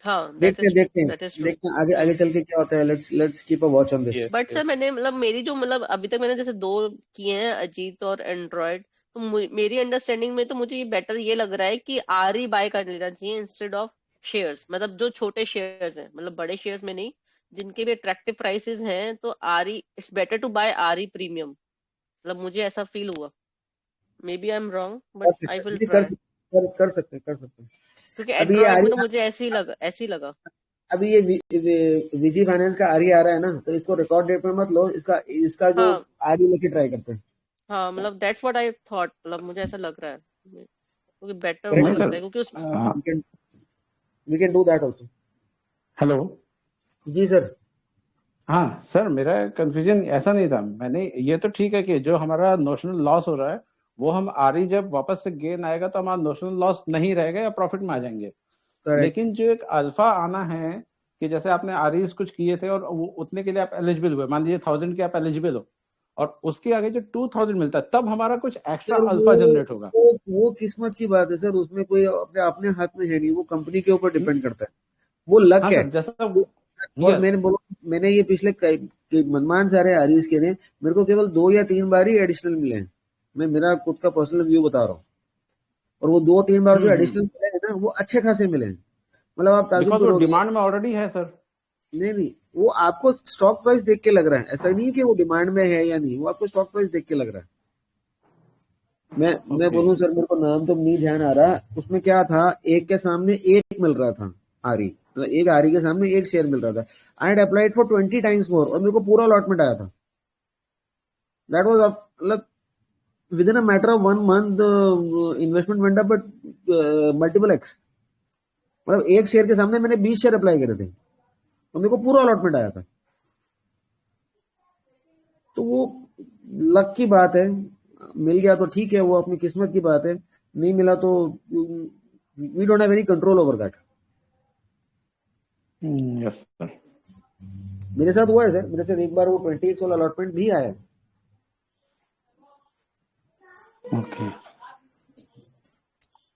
हाँ, देखते हैं आगे चल के क्या होता है। Let's keep a watch on this. But sir मैंने मतलब मेरी जो मतलब अभी तक मैंने जैसे 2 किए हैं, अजीत और एंड्रॉइड, तो मेरी अंडरस्टैंडिंग में तो मुझे ये बेटर ये लग रहा है कि आरी बाय कर लेना चाहिए इंस्टेड ऑफ शेयर्स। मतलब जो छोटे शेयर्स हैं, मतलब बड़े शेयर्स में नहीं, जिनके भी अट्रैक्टिव प्राइसेस हैं, तो आरी इट्स बेटर टू बाय आरी प्रीमियम। मतलब मुझे ऐसा फील हुआ, may be I am wrong कर बट सकते आई हैं, विल नहीं, ट्राई, कर सकते हैं। क्योंकि अभी ये एंड्रॉइड में आरी तो मुझे ऐसे ही लगा। अभी ये विजी फाइनेंस का आरी आ रहा है ना, तो इसको रिकॉर्ड डेट में मत लो, इसका जो हाँ आरी लेके ट्राई करते हैं। हाँ, मतलब दैट्स व्हाट आई थॉट, मतलब मुझे ऐसा लग रहा है क्योंकि बेटर वो करेक्ट नहीं है, लगता सर। है क्योंकि उस we can do that also. Hello. जी सर। हाँ सर, मेरा कंफ्यूजन ऐसा नहीं था। मैंने ये तो ठीक है कि जो हमारा नोशनल लॉस हो रहा है वो हम आरी जब वापस से गेन आएगा तो हमारा नोशनल लॉस नहीं रहेगा या प्रॉफिट में आ जाएंगे। करेक्ट। लेकिन जो एक अल्फा आना है कि जैसे आपने आरीज कुछ किए थे और वो उतने के लिए आप एलिजिबल हुए, मान लीजिए 1000 के आप एलिजिबल हो और उसके आगे जो 2000 मिलता है तब हमारा कुछ एक्स्ट्रा सर अल्फा जनरेट होगा। वो किस्मत की बात है सर, उसमें कोई अपने हाथ में है नहीं, वो कंपनी के ऊपर डिपेंड करता है, वो लक हाँ है। सर, जैसा और यस। मैंने ये पिछले मनमान सारे आरीज के ने मेरे को केवल 2 या 3 बार ही एडिशनल मिले हैं। मैं मेरा खुद का पर्सनल व्यू बता रहा हूँ, और वो 2-3 बार जो एडिशनल मिले हैं ना, वो अच्छे खासे मिले हैं। मतलब आप ताजुब बिकॉज वो करोगे। डिमांड में ऑलरेडी है सर। नहीं, वो आपको स्टॉक प्राइस देख के लग रहा है, ऐसा नहीं है कि वो डिमांड में है या नहीं, वो आपको स्टॉक प्राइस देख के लग रहा है। मैं बोलूं सर, मेरे को नाम तो नहीं ध्यान आ रहा, उसमें क्या था, एक के सामने एक मिल रहा था आरी, मतलब एक आरी के सामने एक शेयर मिल रहा था। I had applied for 20 times more और मेरे को पूरा अलॉटमेंट आया था। दैट वाज मतलब with in a matter of 1 month investment went up but multiple x. मतलब एक शेयर के सामने मैंने 20 शेयर अप्लाई करे थे और मेरे को पूरा अलॉटमेंट आया था। तो वो लक की बात है, मिल गया तो ठीक है, वो अपनी किस्मत की बात है, नहीं मिला तो we don't have any control over that. Yes sir. मेरे साथ हुआ है सर, मेरे साथ एक बार वो 20x वाला अलॉटमेंट भी आया। ओके।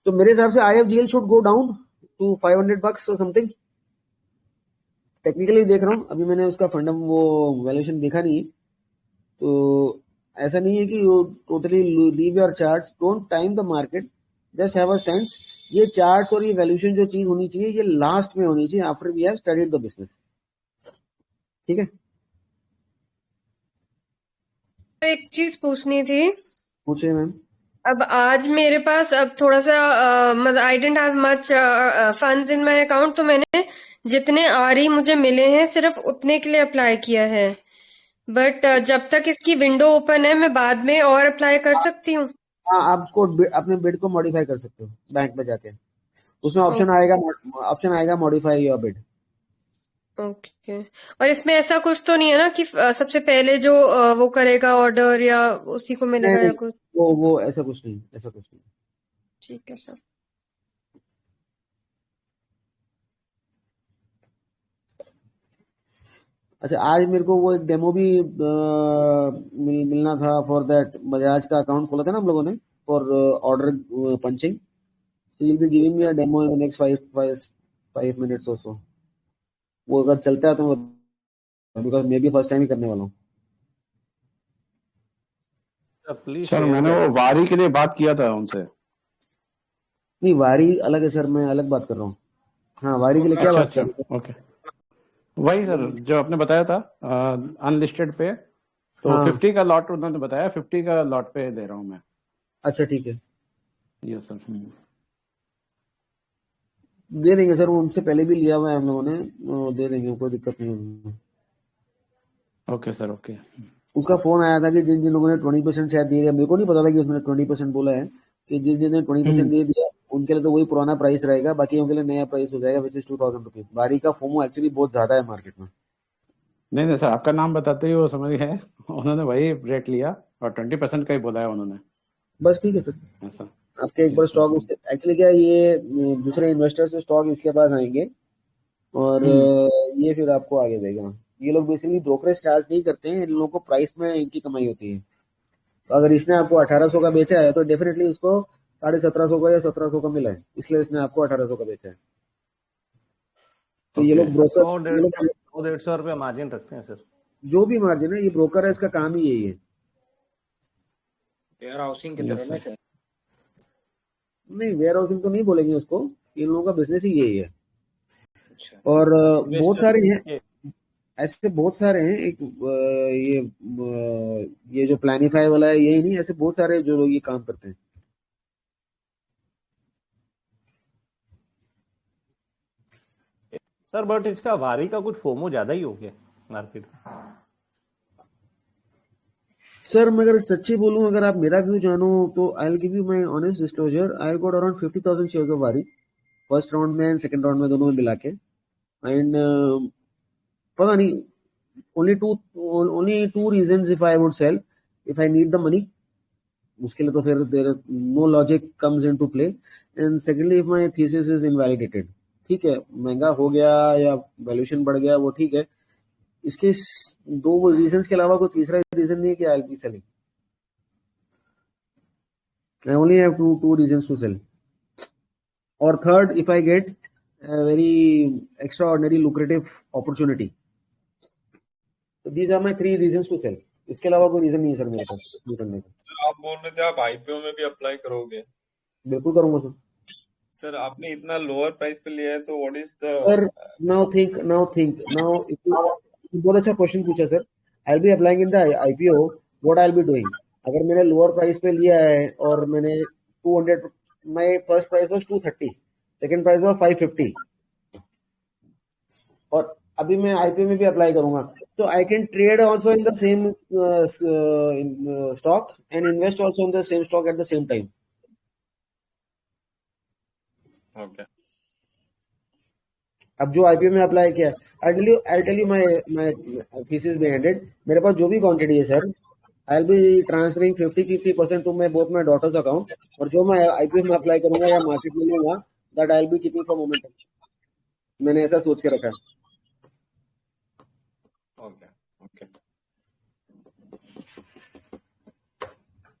तो मेरे हिसाब से IFGL should go down to $500 और समथिंग। टेक्निकली देख रहा हूँ, अभी मैंने उसका फंडम वो वैल्यूएशन देखा नहीं, तो ऐसा नहीं है कि you totally leave your charts, don't time the market, just have a sense. ये चार्ट्स और ये वैल्यूएशन जो चीज होनी चाहिए, ये लास्ट में होनी चाहिए, after we have studied the business. ठीक है। एक चीज पूछनी थी। पूछिए मैम। अब आज मेरे पास अब थोड़ा सा मतलब I don't have much funds in my account, तो मैंने जितने आरी मुझे मिले हैं सिर्फ उतने के लिए अप्लाई किया है। बट जब तक इसकी विंडो ओपन है मैं बाद में और अप्लाई कर सकती हूँ? हाँ, आप उसको अपने बिड को मॉडिफाई कर सकते हो बैंक में जाके, उसमें ऑप्शन आएगा मॉडिफाई योर बिड। ओके। और इसमें ऐसा कुछ तो नहीं है ना कि सबसे पहले जो वो करेगा ऑर्डर या उसी को मिलेगा या कुछ? वो ऐसा कुछ नहीं, ऐसा कुछ नहीं। ठीक है सर। अच्छा, आज मेरे को वो एक डेमो भी मिलना था फॉर दैट। बजाज का अकाउंट खोला था ना हम लोगों ने for order punching, so you'll be giving me a demo in the next 5 minutes or so। वो अगर चलता है तो बिकॉज मैं भी फर्स्ट टाइम ही करने वाला हूँ। सर मैंने वो वारी के लिए बात किया था उनसे। नहीं, वारी अलग है सर, मैं अलग बात कर रहा हूँ। हाँ, वारी के लिए क्या बात कर रहे थे? ओके, वही सर जो आपने बताया था अनलिस्टेड पे, तो हाँ। 50 का लॉट उन्होंने बताया, 50 का लॉट पे दे रहा हूँ मैं। अच्छा ठीक है, यस सर। दे देंगे सर, वो उनसे पहले भी लिया हुआ है हम लोगों ने, वो दे देंगे, कोई दिक्कत नहीं होगी। Okay sir. ओके। उसका फोन आया था कि जिन जिन लोगों ने 20% शायद दिए, मेरे को नहीं पता था कि उसने 20% बोला है, कि जिन जिन ने 20% दे दिया उनके लिए तो वही पुराना प्राइस रहेगा, बाकी उनके लिए नया प्राइस हो जाएगा, विच इज 2000 रुपीज। बारी का फोमो एक्चुअली बहुत ज्यादा है मार्केट में। नहीं सर, आपका नाम बताते ही वो समझ गए, उन्होंने वही रेट लिया और 20% का ही बोला है उन्होंने। बस ठीक है सर। ऐसा आपके एक बार स्टॉक एक्चुअली क्या है, ये दूसरे इन्वेस्टर से स्टॉक इसके पास आएंगे और ये फिर आपको आगे देगा। ये लोग बेसिकली ब्रोकरेज चार्ज नहीं करते हैं, इन लोगों को प्राइस में इनकी कमाई होती है। तो अगर इसने आपको 1800 का बेचा है तो डेफिनेटली उसको 1750 का या 1700 का मिला है, इसलिए इसने आपको 1800 का बेचा है। तो ये लोग ब्रोकर 100-150 रुपया मार्जिन रखते हैं सर। जो भी मार्जिन है, ये ब्रोकर है, इसका काम ही यही है। वेयर हाउसिंग की तरह नहीं सर? नहीं, वेयर हाउसिंग तो नहीं बोलेंगे उसको, इन लोगों का बिजनेस ही यही है। अच्छा। और बहुत सारे हैं ऐसे बहुत सारे हैं। एक ये जो प्लानिफाई वाला है यही नहीं, ऐसे बहुत सारे जो लोग ये काम करते हैं। सर बट इसका वारी का कुछ फोमो ज्यादा ही हो गया मार्केट में। सर मैं अगर सच्ची बोलूं, अगर आप मेरा व्यू जानो तो I will give you my honest disclosure, I got around 50,000 shares of वारी फर्स्ट राउंड में एंड सेकंड राउंड में, दोनों में मिला के। एंड पता नहीं, only two reasons if I would sell, if I need the money, उसके लिए तो फिर there no logic comes into play, and secondly if my thesis is invalidated। ठीक है, महंगा हो गया या वैल्यूएशन बढ़ गया वो ठीक है, इसके दो रीजंस के अलावा कोई तीसरा रीजन नहीं है कि I be selling. I only have two reasons to sell, or third if I get a very extraordinary lucrative opportunity। तो these are my three reasons to sell। इसके अलावा कोई रीजन नहीं है सर मेरे पास सेल करने का। आप बोल रहे थे आप आईपीओ में भी अप्लाई करोगे। बिल्कुल करूंगा सर। सर आपने इतना लोअर प्राइस पे लिया है तो what is the sir now बहुत अच्छा क्वेश्चन पूछा sir. I will be applying in the IPO, what I will be doing. अगर मैंने लोअर प्राइस पे लिया है और मैंने 200, my first price was 230, second price was 550, और अभी मैं आईपीओ में भी अप्लाई करूंगा, तो I can trade also in the same stock and invest also in the same stock at the same time. Okay. अब जो आईपीओ में अप्लाई किया, I tell you my thesis behind it. मेरे पास जो भी क्वांटिटी है sir, I will be transferring 50% to my both my daughters account, और जो मैं आईपीओ में अप्लाई करूंगा या मार्केट में लूंगा, that I will B keeping for momentum. मैंने ऐसा सोच के रखा है। Okay okay.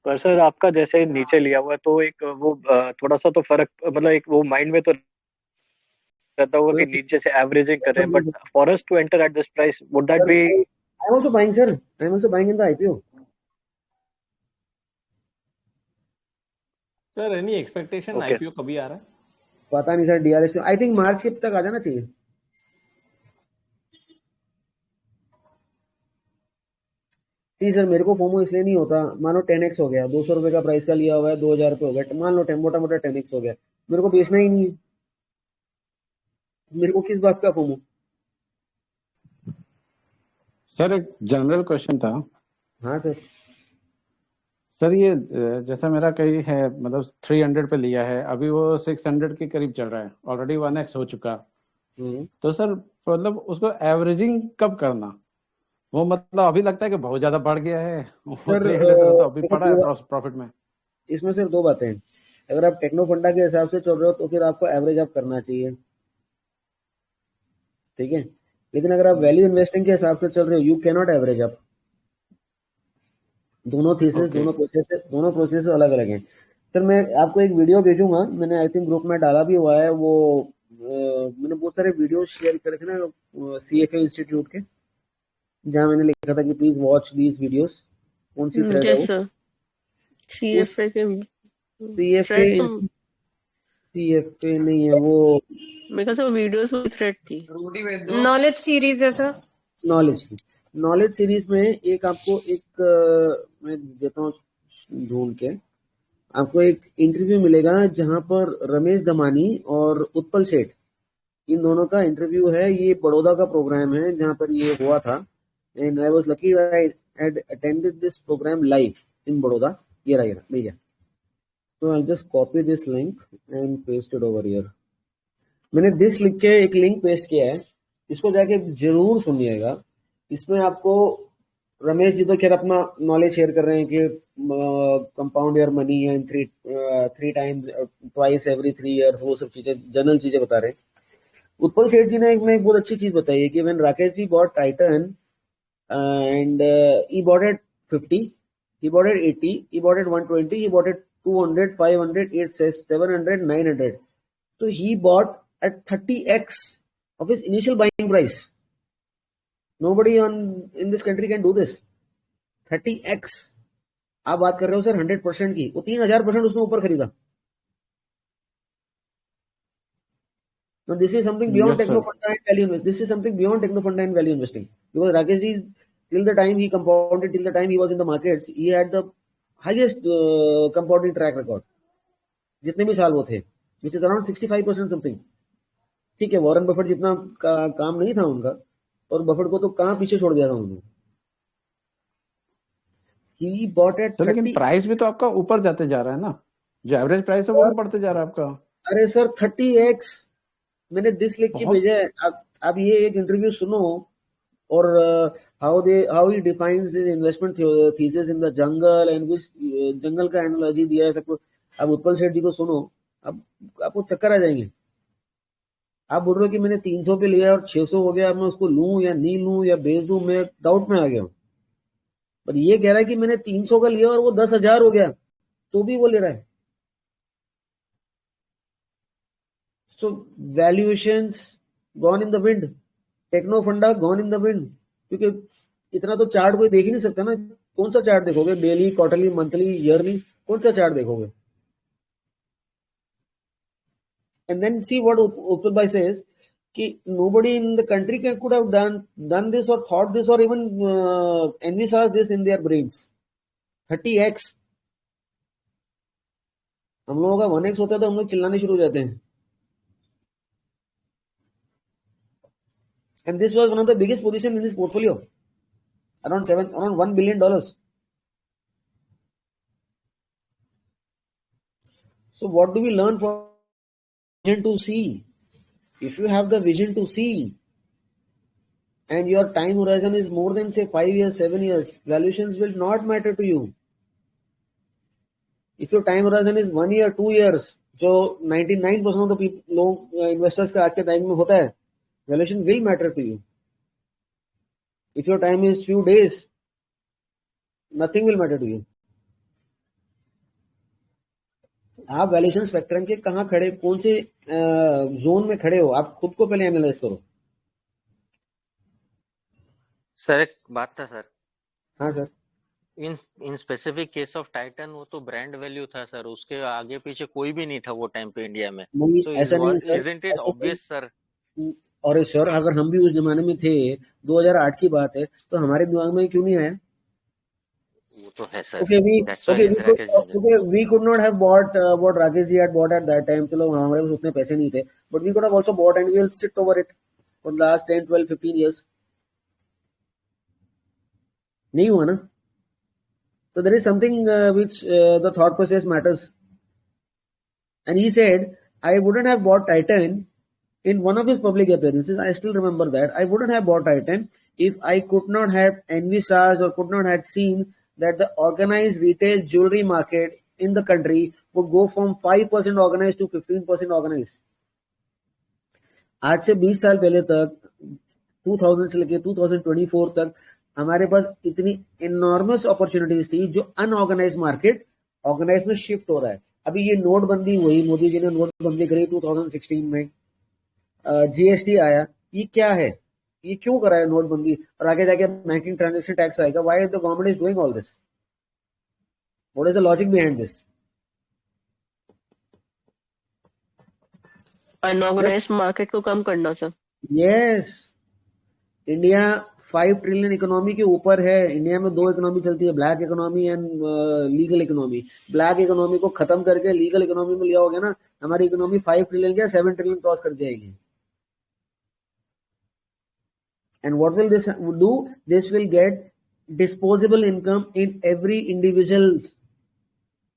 पर सर आपका जैसे नीचे लिया हुआ है तो एक वो थोड़ा सा तो फर्क, मतलब एक वो माइंड में तो रहता होगा कि नीचे से एवरेजिंग कर रहे हैं, but for us to enter at this price would that be. I am also buying sir, I am also buying in the IPO. Sir any expectation IPO कभी आ रहा है? पता नहीं सर, डीआरएस में आई थिंक मार्च के तक आ जाना चाहिए। जी सर, मेरे को फोमो इसलिए नहीं होता, मानो 10x हो गया, 200 रुपए का प्राइस का लिया हुआ है, 2000 रुपए हो गया, मान लो मोटा मोटा 10x हो गया, मेरे को बेचना ही नहीं है, मेरे को किस बात का फोमो। सर एक जनरल क्वेश्चन था। हाँ सर। सर ये जैसा मेरा कहीं है, मतलब 300 पे लिया है, अभी वो 600 के करीब चल रहा है, ऑलरेडी 1x हो चुका। तो सर मतलब उसको एवरेजिंग कब करना, वो मतलब अभी लगता है कि बहुत ज्यादा बढ़ गया है, सर 300 तो अभी पड़ा है प्रॉफिट में। इसमें सिर्फ दो बातें हैं। अगर आप टेक्नो फंडा के हिसाब से चल रहे हो तो फिर आपको एवरेज अप करना चाहिए, ठीक है। लेकिन अगर आप वैल्यू इन्वेस्टिंग के हिसाब से चल रहे हो, you can not average up. दोनों थीसिस, दोनों प्रोसेस अलग अलग हैं। सर मैं आपको एक वीडियो भेजूंगा, मैंने आई थिंक ग्रुप में डाला भी हुआ है वो। मैंने बहुत सारे वीडियो शेयर करे थे ना सीएफए इंस्टीट्यूट के, जहाँ मैंने लिखा था कि प्लीज वॉच दीज वीडियोस। कौन सी थ्रेड है वो? सीएफए के सीएफए नहीं है वो, मेरे ख्याल से वो वीडियोस में थ्रेड थी। नॉलेज सीरीज है सर। नॉलेज सीरीज में एक आपको एक मैं देता हूँ ढूंढ के, आपको एक इंटरव्यू मिलेगा जहां पर रमेश दमानी और उत्पल सेठ, इन दोनों का इंटरव्यू है। ये बड़ौदा का प्रोग्राम है जहां पर ये हुआ था, and I was lucky I had attended this program live in Baroda. ये रहा भैया, तो I just copy this link and paste it over here. मैंने दिस लिख के एक लिंक पेस्ट किया है, इसको जाके जरूर सुनिएगा। इसमें आपको रमेश जी तो खैर अपना नॉलेज शेयर कर रहे हैं कि compound your money and three times twice every 3 years, वो सब चीजें जनरल चीजें बता रहे हैं। उत्पल सेठ जी ने एक बहुत अच्छी चीज बताई है कि when Rakesh ji bought Titan and he bought at 50, he bought at 80, he bought at 120, he bought at 200, 500, 800, 700, 900. So he bought at 30x of his initial buying price. Nobody in this country can do this. 30x. आप बात कर रहे हो सर 100% की, वो 3000% उसने ऊपर खरीदा। Now this is something beyond Yes, sir. techno funda and value invest. This is something beyond techno funda and value investing, because Rakesh ji, till the time he compounded, till the time he was in the markets, he had the highest compounding track record. जितने भी साल वो थे, which is around 65% something. ठीक है, वॉरेन बफेट जितना काम नहीं था उनका, और बफेट को तो कहाँ पीछे छोड़ दिया था उन्होंने. He bought at सर लेकिन 30. प्राइस भी तो आपका ऊपर जाते जा रहा है ना, जो एवरेज प्राइस है वो भी बढ़ते जा रहा है आपका. अरे सर 30x मैंने दिस लिख के बहुत- भेजा है. आप ये एक इंटरव्यू सुनो, और how he defines his investment thesis in the jungle, and which जंगल का एनालॉजी दिया है सबको. आप उत्पल सेठ जी को सुनो, आपको चक्कर आ जाएंगे. आप बोल रहे हो कि मैंने 300 पे लिया और 600 हो गया, मैं उसको लूं या नहीं लूं या बेच दूं, मैं डाउट में आ गया हूं. पर ये कह रहा है कि मैंने 300 का लिया और वो 10,000 हो गया, तो भी वो ले रहा है. So valuations gone in the wind, techno funda gone in the wind. क्योंकि इतना तो चार्ट कोई देख ही नहीं सकता ना. कौन सा चार्ट देखोगे? डेली, क्वार्टरली, मंथली, ईयरली, कौन सा चार्ट देखोगे? And then see what Utpal Bhai says, कि nobody in the country could have done this or thought this or even envisaged this in their brains. 30x. हम लोगों का 1x होता है तो हम लोग चिल्लाने शुरू हो जाते हैं. And this was one of the biggest position in this portfolio, around $1 billion. So what do we learn from vision to see? If you have the vision to see, and your time horizon is more than say 5 years, 7 years, valuations will not matter to you. If your time horizon is 1 year, 2 years, जो 99% of the people, लोग investors का आज के टाइम में होता है, valuation will matter to you. If your time is few days, nothing will matter to you. आप वैल्यूएशन स्पेक्ट्रम के कहाँ खड़े, कौन से जोन में खड़े हो, आप खुद को पहले एनालाइज करो. सर एक बात था सर. हाँ sir. In specific case of Titan वो तो ब्रांड वैल्यू था सर, उसके आगे पीछे कोई भी नहीं था वो टाइम पे इंडिया में. नहीं, So ऐसा नहीं है sir. isn't it obvious sir? और सर अगर हम भी उस जमाने में थे, 2008 की बात है, तो हमारे दिमाग में क्यों नहीं आया? वो तो है sir. We could not have bought what Rakesh ji had bought at that time. चलो हमारे पास उतने पैसे नहीं थे, but we could have also bought and we will sit over it for the last 10, 12, 15 years. नहीं हुआ ना. So there is something which the thought process matters. And he said, I wouldn't have bought Titan in one of his public appearances. I still remember that. I wouldn't have bought Titan if I could not have envisaged or could not have seen that the organized retail jewelry market in the country would go from 5% organized to 15% organized. आज से 20 साल पहले तक, 2000 से लेके 2024 तक, हमारे पास इतनी इनॉर्मस अपॉर्चुनिटीज थी, जो अनऑर्गेनाइज मार्केट ऑर्गेनाइज में शिफ्ट हो रहा है. अभी ये नोटबंदी हुई, मोदी जी ने नोटबंदी करी 2016 में, जीएसटी आया, ये क्या है, ये क्यों करा है नोटबंदी, और आगे जाके बैंकिंग ट्रांजैक्शन टैक्स आएगा. Why the government is doing all this? What is the logic behind this? Unorganised market को कम करना sir. Yes. India 5 trillion economy के ऊपर है. इंडिया में 2 इकोनॉमी चलती है, black economy and legal economy. Black economy को खत्म करके लीगल इकोनॉमी में लिया होगा ना, हमारी इकोनॉमी 5 ट्रिलियन या 7 ट्रिलियन क्रॉस कर जाएगी. And what will this do? This will get disposable income in every individual.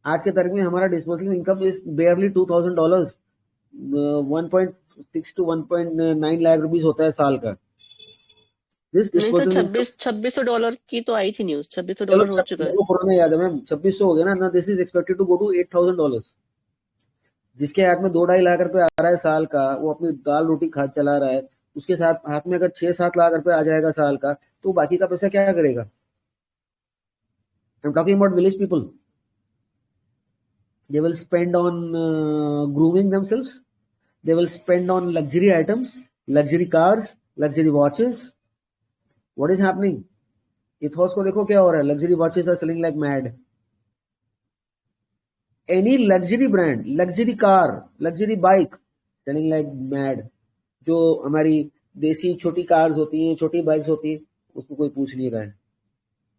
आज के तारीख में हमारा disposable income is बेयरली $2,000. 1.6 to 1.9 lakh rupees होता है साल का. $2600 की तो आई थी न्यूज. $2600 हो चुका है. पुराना याद है मैम, 2600 हो गया ना. This is expected to go to $8,000. जिसके हाथ में 2-2.5 लाख रुपए आ रहा है साल का, वो अपनी दाल रोटी खा चला रहा है. उसके साथ हाथ में अगर 6-7 लाख रुपए आ जाएगा साल का, तो बाकी का पैसा क्या करेगा? I am talking about village people. They will spend on grooming themselves. They will spend on luxury items, luxury cars, luxury watches. What is happening? Ethos को देखो क्या हो रहा है. Luxury watches are selling like mad. Any luxury brand, luxury car, luxury bike, selling like mad. जो हमारी देसी छोटी कार्स होती हैं, छोटी बाइक्स होती हैं, उसको कोई पूछ नहीं रहा है.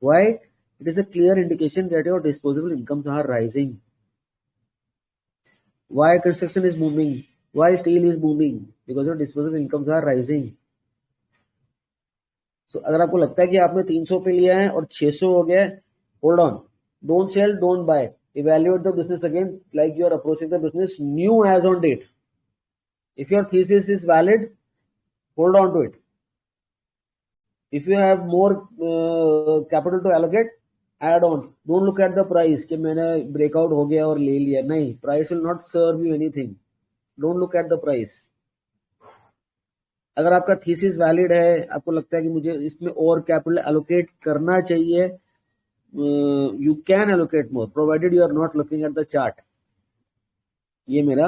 Why? It is a clear indication that your disposable incomes are rising. Why construction is booming? Why steel is booming? Because your disposable incomes are rising. So अगर आपको लगता है कि आपने 300 पे लिया है और 600 हो गया है, hold on. Don't sell, don't buy. Evaluate the business again like you are approaching the business new as on date. If your thesis is valid, hold on to it. If you have more capital to allocate, add on. Don't look at the price कि मैंने breakout हो गया और ले लिया. नहीं, price will not serve you anything. Don't look at the price. अगर आपका thesis valid है, आपको लगता है कि मुझे इसमें और capital allocate करना चाहिए, you can allocate more provided you are not looking at the chart. ये मेरा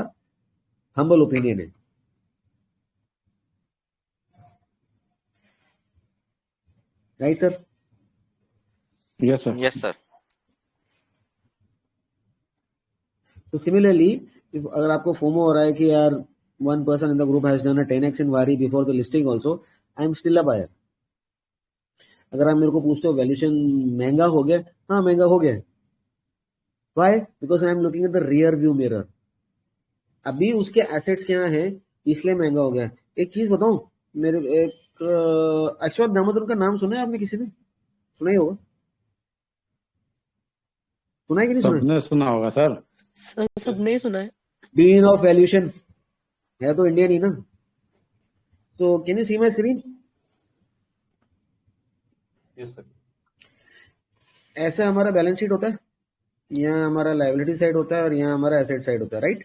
humble opinion है. Right, sir? Yes, sir. Yes, sir. So similarly, if अगर आपको FOMO हो रहा है कि यार one person in the group has done a 10x in Wari before the listing also, I am still a buyer. अगर आप मेरे को पूछते हो वैल्यूएशन महंगा हो गया, हाँ महंगा हो गया. Why? Because I am looking at the rear view mirror. अभी उसके एसेट्स क्या हैं, इसलिए महंगा हो गया. एक चीज बताऊं, मेरे एक अश्वत्थ दामोदर का नाम सुना है आपने? किसी ने सुना ही होगा. सुना है कि नहीं सुना? सबने सुना होगा सर. सबने ही सुना है. डीन ऑफ वैल्यूएशन है तो इंडियन ही ना. तो can you see my screen? Yes sir. ऐसा हमारा बैलेंस शीट होता है, यहाँ हमारा लायबिलिटी साइड होता है और यहाँ हमारा एसेट साइड होता है, राइट?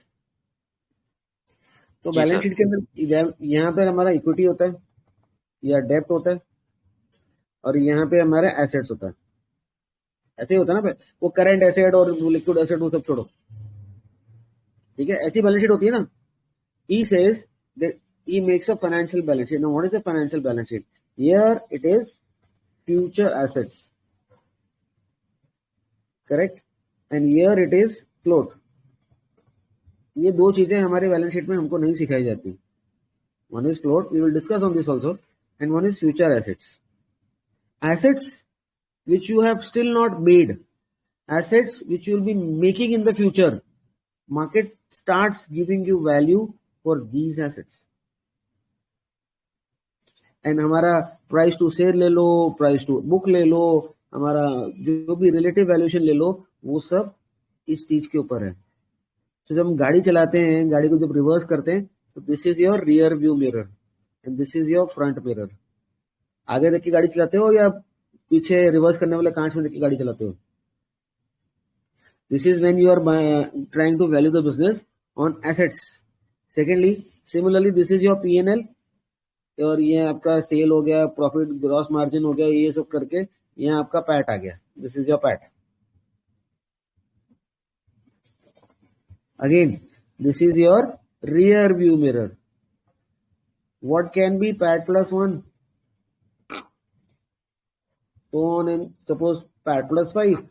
तो बैलेंस शीट के अंदर यहाँ पे हमारा इक्विटी होता है या डेब्ट होता है और यहाँ पे हमारा एसेट्स होता है. ऐसे ही होता है ना, वो करंट एसेट और लिक्विड एसेट वो सब छोड़ो, ठीक है? ऐसी बैलेंस शीट होती है ना. He says that he makes a financial balance sheet. Now, what is a financial balance sheet? Here it is future assets, correct? And here it is float. ये दो चीजें हमारे बैलेंस शीट में हमको नहीं सिखाई जाती. One is float, we will discuss on this also, and one is future assets. Assets which you have still not made, assets which you will be making in the future. Market starts giving you value for these assets. And हमारा प्राइस टू सेल ले लो, प्राइस टू बुक ले लो, हमारा जो भी रिलेटिव वैल्यूएशन ले लो, वो सब इस चीज के ऊपर है. तो जब हम गाड़ी चलाते हैं, गाड़ी को जब रिवर्स करते हैं, तो this is your rear view mirror and this is your front mirror. आगे देख के गाड़ी चलाते हो या पीछे रिवर्स करने वाले कांच में देख के गाड़ी चलाते हो? This is when you are trying to value the business on assets. Secondly, similarly, this is your P&L और ये आपका सेल हो गया, प्रॉफिट ग्रॉस मार्जिन हो गया, ये सब करके यहाँ आपका पैट आ गया. This is your PAT. Again this is your rear view mirror. What can be PAT plus 1? So on and suppose PAT plus 5.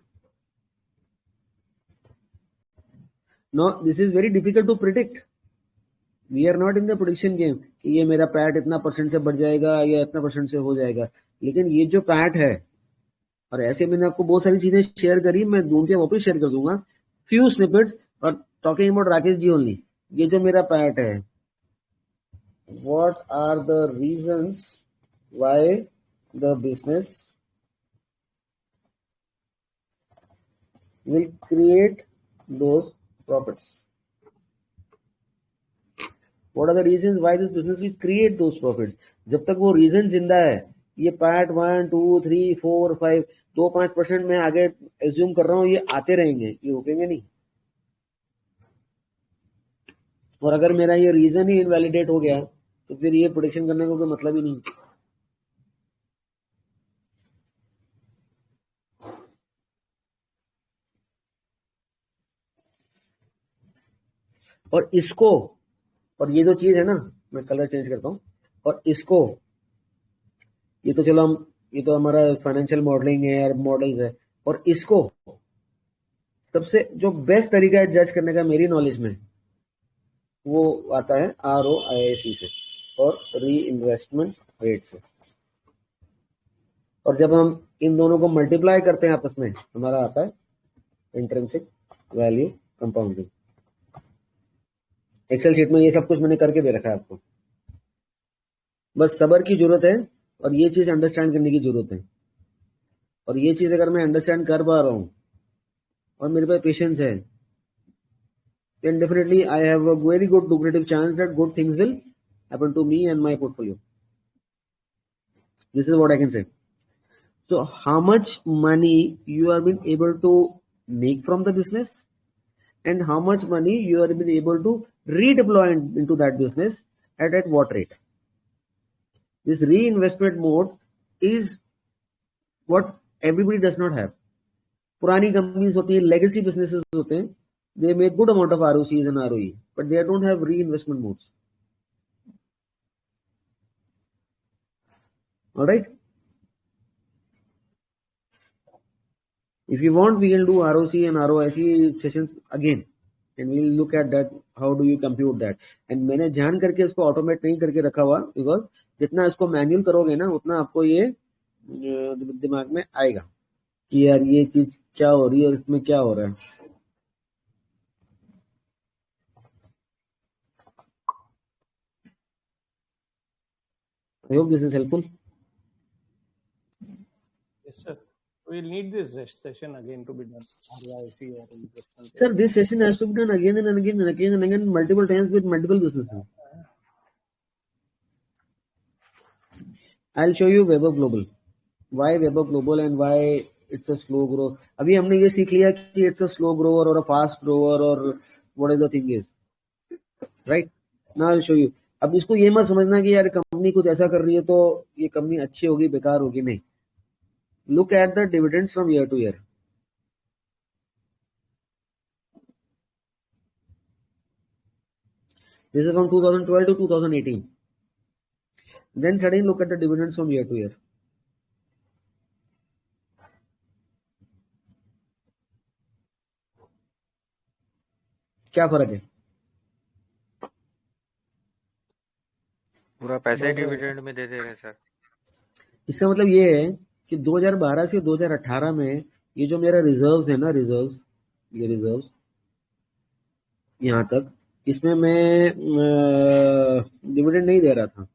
No, this is very difficult to predict. We are not in the prediction game कि ये मेरा पैट इतना परसेंट से बढ़ जाएगा या इतना परसेंट से हो जाएगा. लेकिन ये जो पैट है, और ऐसे मैंने आपको बहुत सारी चीजें शेयर करी, मैं ढूंढ के वापस शेयर कर दूंगा फ्यू स्निपेट्स, और talking about Rakesh ji only. ये जो मेरा पैट है, what are the reasons why the business will create those profits? What are the reasons why this business will create those profits? जब तक वो रीजन जिंदा है, ये पार्ट 1, 2, 3, 4, 5, 2-5% में आगे एज्यूम कर रहा हूँ, ये आते रहेंगे, ये रुकेंगे नहीं. और अगर मेरा ये रीजन ही इनवैलिडेट हो गया तो फिर ये प्रोडिक्शन करने को कोई मतलब ही नहीं. और इसको, और ये जो चीज है ना, मैं कलर चेंज करता हूं, और इसको, ये तो चलो हम, ये तो हमारा फाइनेंशियल मॉडलिंग है और मॉडल्स है, और इसको सबसे जो बेस्ट तरीका है जज करने का मेरी नॉलेज में, वो आता है ROIC से. और री इन्वेस्टमेंट रेट से। और जब हम इन दोनों को मल्टीप्लाई करते हैं आपस में, हमारा आता है intrinsic value compounding. Excel sheet में ये सब कुछ मैंने करके दे रखा है आपको, बस सब्र की जरूरत है और ये चीज अंडरस्टैंड करने की जरूरत है। और ये चीज अगर मैं अंडरस्टैंड कर पा रहा हूं और मेरे पास पेशेंस है, then definitely I have a very good lucrative chance that good things will happen to me and my portfolio. This is what I can say. So how much money you have been able to make from the business and how much money you have been able to redeploy into that business at what rate. This reinvestment mode is what everybody does not have. पुरानी कंपनीज होती है, लेगेसी बिजनेसेस होते हैं, they make good amount of ROCs and ROE, but they don't have reinvestment modes. All right. If you want, we can do ROC and ROIC sessions again, and we'll look at that. How do you compute that? And मैंने जान करके इसको ऑटोमेट नहीं करके रखा हुआ, because जितना इसको मैन्युअल करोगे ना, उतना आपको ये दिमाग में आएगा कि यार ये चीज क्या हो रही है, इसमें क्या हो रहा है. I hope this is helpful. Yes, sir. We'll need this session again to be done. ROIC or investment. Sir, this session has to be done again and again and again and again multiple times with multiple businesses. I'll show you Web of Global. Why Web of Global and why it's a slow grower. अभी हमने ये सीख लिया कि it's a slow grower or a fast grower or whatever the thing is. Right? Now I'll show you. अब इसको ये मत समझना कि यार कंपनी कुछ ऐसा कर रही है तो ये कंपनी अच्छी होगी बेकार होगी, नहीं. Look at the dividends from year to year. This is from 2012 to 2018. Then suddenly look at the dividends from year to year. क्या फर्क है? पूरा पैसे डिविडेंड में दे दे रहे सर. इसका मतलब ये है कि 2012 से 2018 में ये जो मेरा रिजर्व्स है ना, ये रिजर्व्स यहाँ तक, इसमें मैं डिविडेंड नहीं दे रहा था.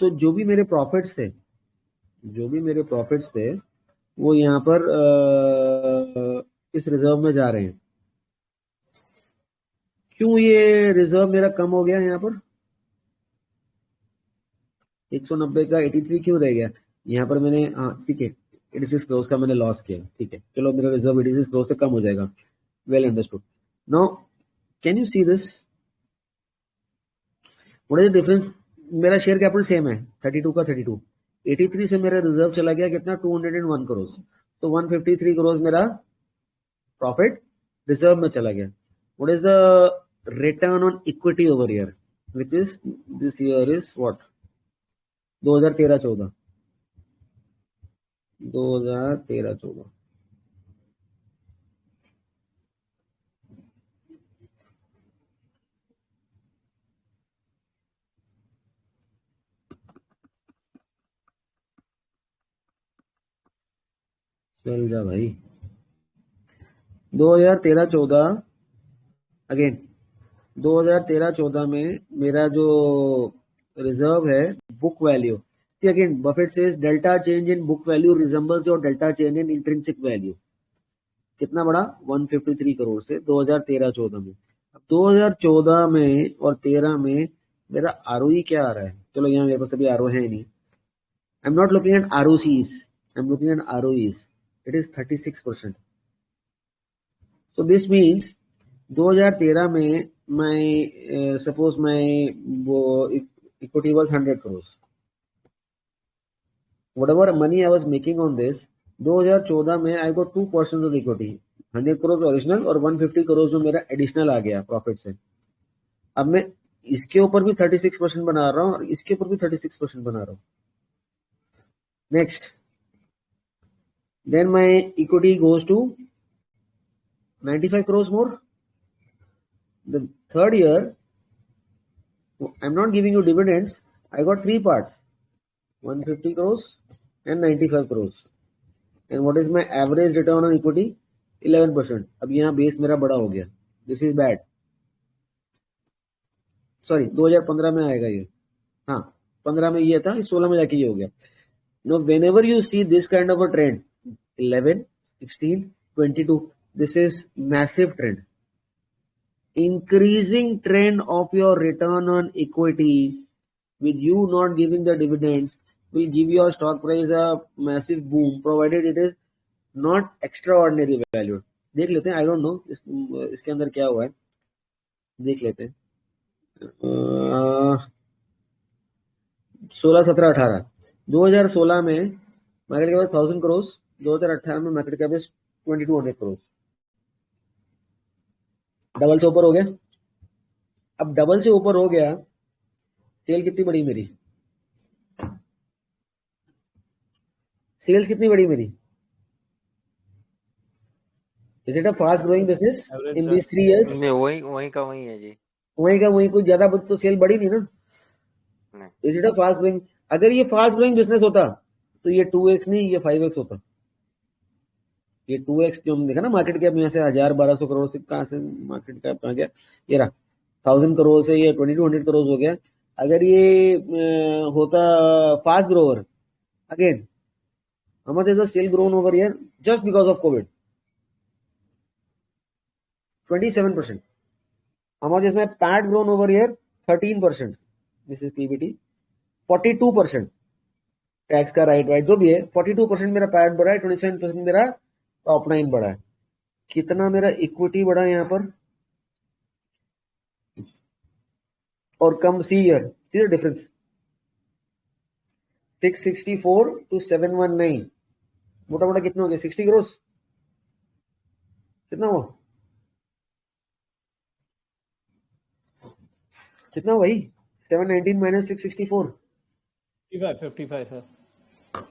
तो जो भी मेरे प्रॉफिट्स थे वो यहाँ पर इस रिजर्व में जा रहे हैं. क्यों ये रिजर्व मेरा कम हो गया? यहाँ पर 190 का 83 क्यों रह गया? यहाँ पर मैंने ठीक है 86 करोड़ का मैंने लॉस किया, ठीक है, चलो मेरा रिजर्व 86 करोड़ से कम हो जाएगा. Well understood. Now can you see this? What is the difference? मेरा शेयर कैपिटल सेम है 32 का 32. 83 से मेरा रिजर्व चला गया कितना? 201 करोड़. तो 153 करोड़ मेरा प्रॉफिट रिजर्व में चला गया. What is the return on equity over year, which is this year is what? 2013-14. चल जा भाई. 2013-14 अगेन 2013-14 में मेरा जो रिजर्व है book value, again Buffett says delta change in book value resembles your delta change in intrinsic value. कितना बड़ा? 153 करोड़ से 2013-14 में. अब 2014 में और 13 में मेरा आरओई क्या आ रहा है? चलो यहाँ मेरे पास अभी आरओ है नहीं. I am not looking at ROCs, I am looking at ROEs. It is 36%. So this means 2013 में मैं सपोज मैं वो equity was 100 crores. Whatever money I was making on this, 2014 में I got 2% of the equity. 100 crores original और 150 crores जो मेरा एडिशनल आ गया प्रॉफिट से. अब मैं इसके ऊपर भी 36% बना रहा हूँ और इसके ऊपर भी 36% बना रहा हूँ. Next, then my equity goes to 95 crores more. The third year I'm not giving you dividends. I got three parts, 150 crores and 95 crores. And what is my average return on equity? 11%. अब यहाँ बेस मेरा बड़ा हो गया. This is bad. सॉरी 2015 में आएगा ये. हाँ 15 में ये था, 16 में जाके ये हो गया. Now whenever you see this kind of a trend, 11, 16, 22, this is massive trend. Increasing trend of your return on equity with you not giving the dividends will give your stock price a massive boom, provided it is not extraordinary valued. देख लेते हैं, I don't know इसके अंदर क्या हुआ है, देख लेते हैं. 16, 17, 18, 2016 में मार्केट कैप 1000 करोड़, 2018 में मार्केट कैप 2200 करोड़. डबल से ऊपर हो गया. अब डबल से ऊपर हो गया, सेल कितनी बड़ी मेरी, सेल्स कितनी बड़ी मेरी? Is it a fast growing business in these 3 years? नहीं, वही का वही है जी. वही का वही, कुछ ज्यादा तो सेल बढ़ी नहीं ना. नहीं. Is it a fast growing? अगर ये फास्ट ग्रोइंग बिजनेस होता तो ये 2x नहीं, ये 5x होता. ये 2x जो हम देखा ना, मार्केट कैप यहाँ से 1000-1200 करोड़ से कहाँ से मार्केट कैप आ गया, ये रहा 1000 करोड़ से ये 2200 करोड़ हो गया. अगर ये होता fast Grover, again how much is the sale grown over here just because of COVID? 27%. How much is my PAT grown over here? 13%. This is PBT. 42% tax का राइट जो भी है. 42% मेरा पैट बढ़ा है, 27% मेरा टॉप लाइन बढ़ा है. कितना मेरा इक्विटी बढ़ा है यहाँ पर, और come see here, see the difference, 664 to 719, मोटा मोटा कितना हो गया, 60 करोड़. कितना हुआ, कितना वही 719 minus 664, 55 सर.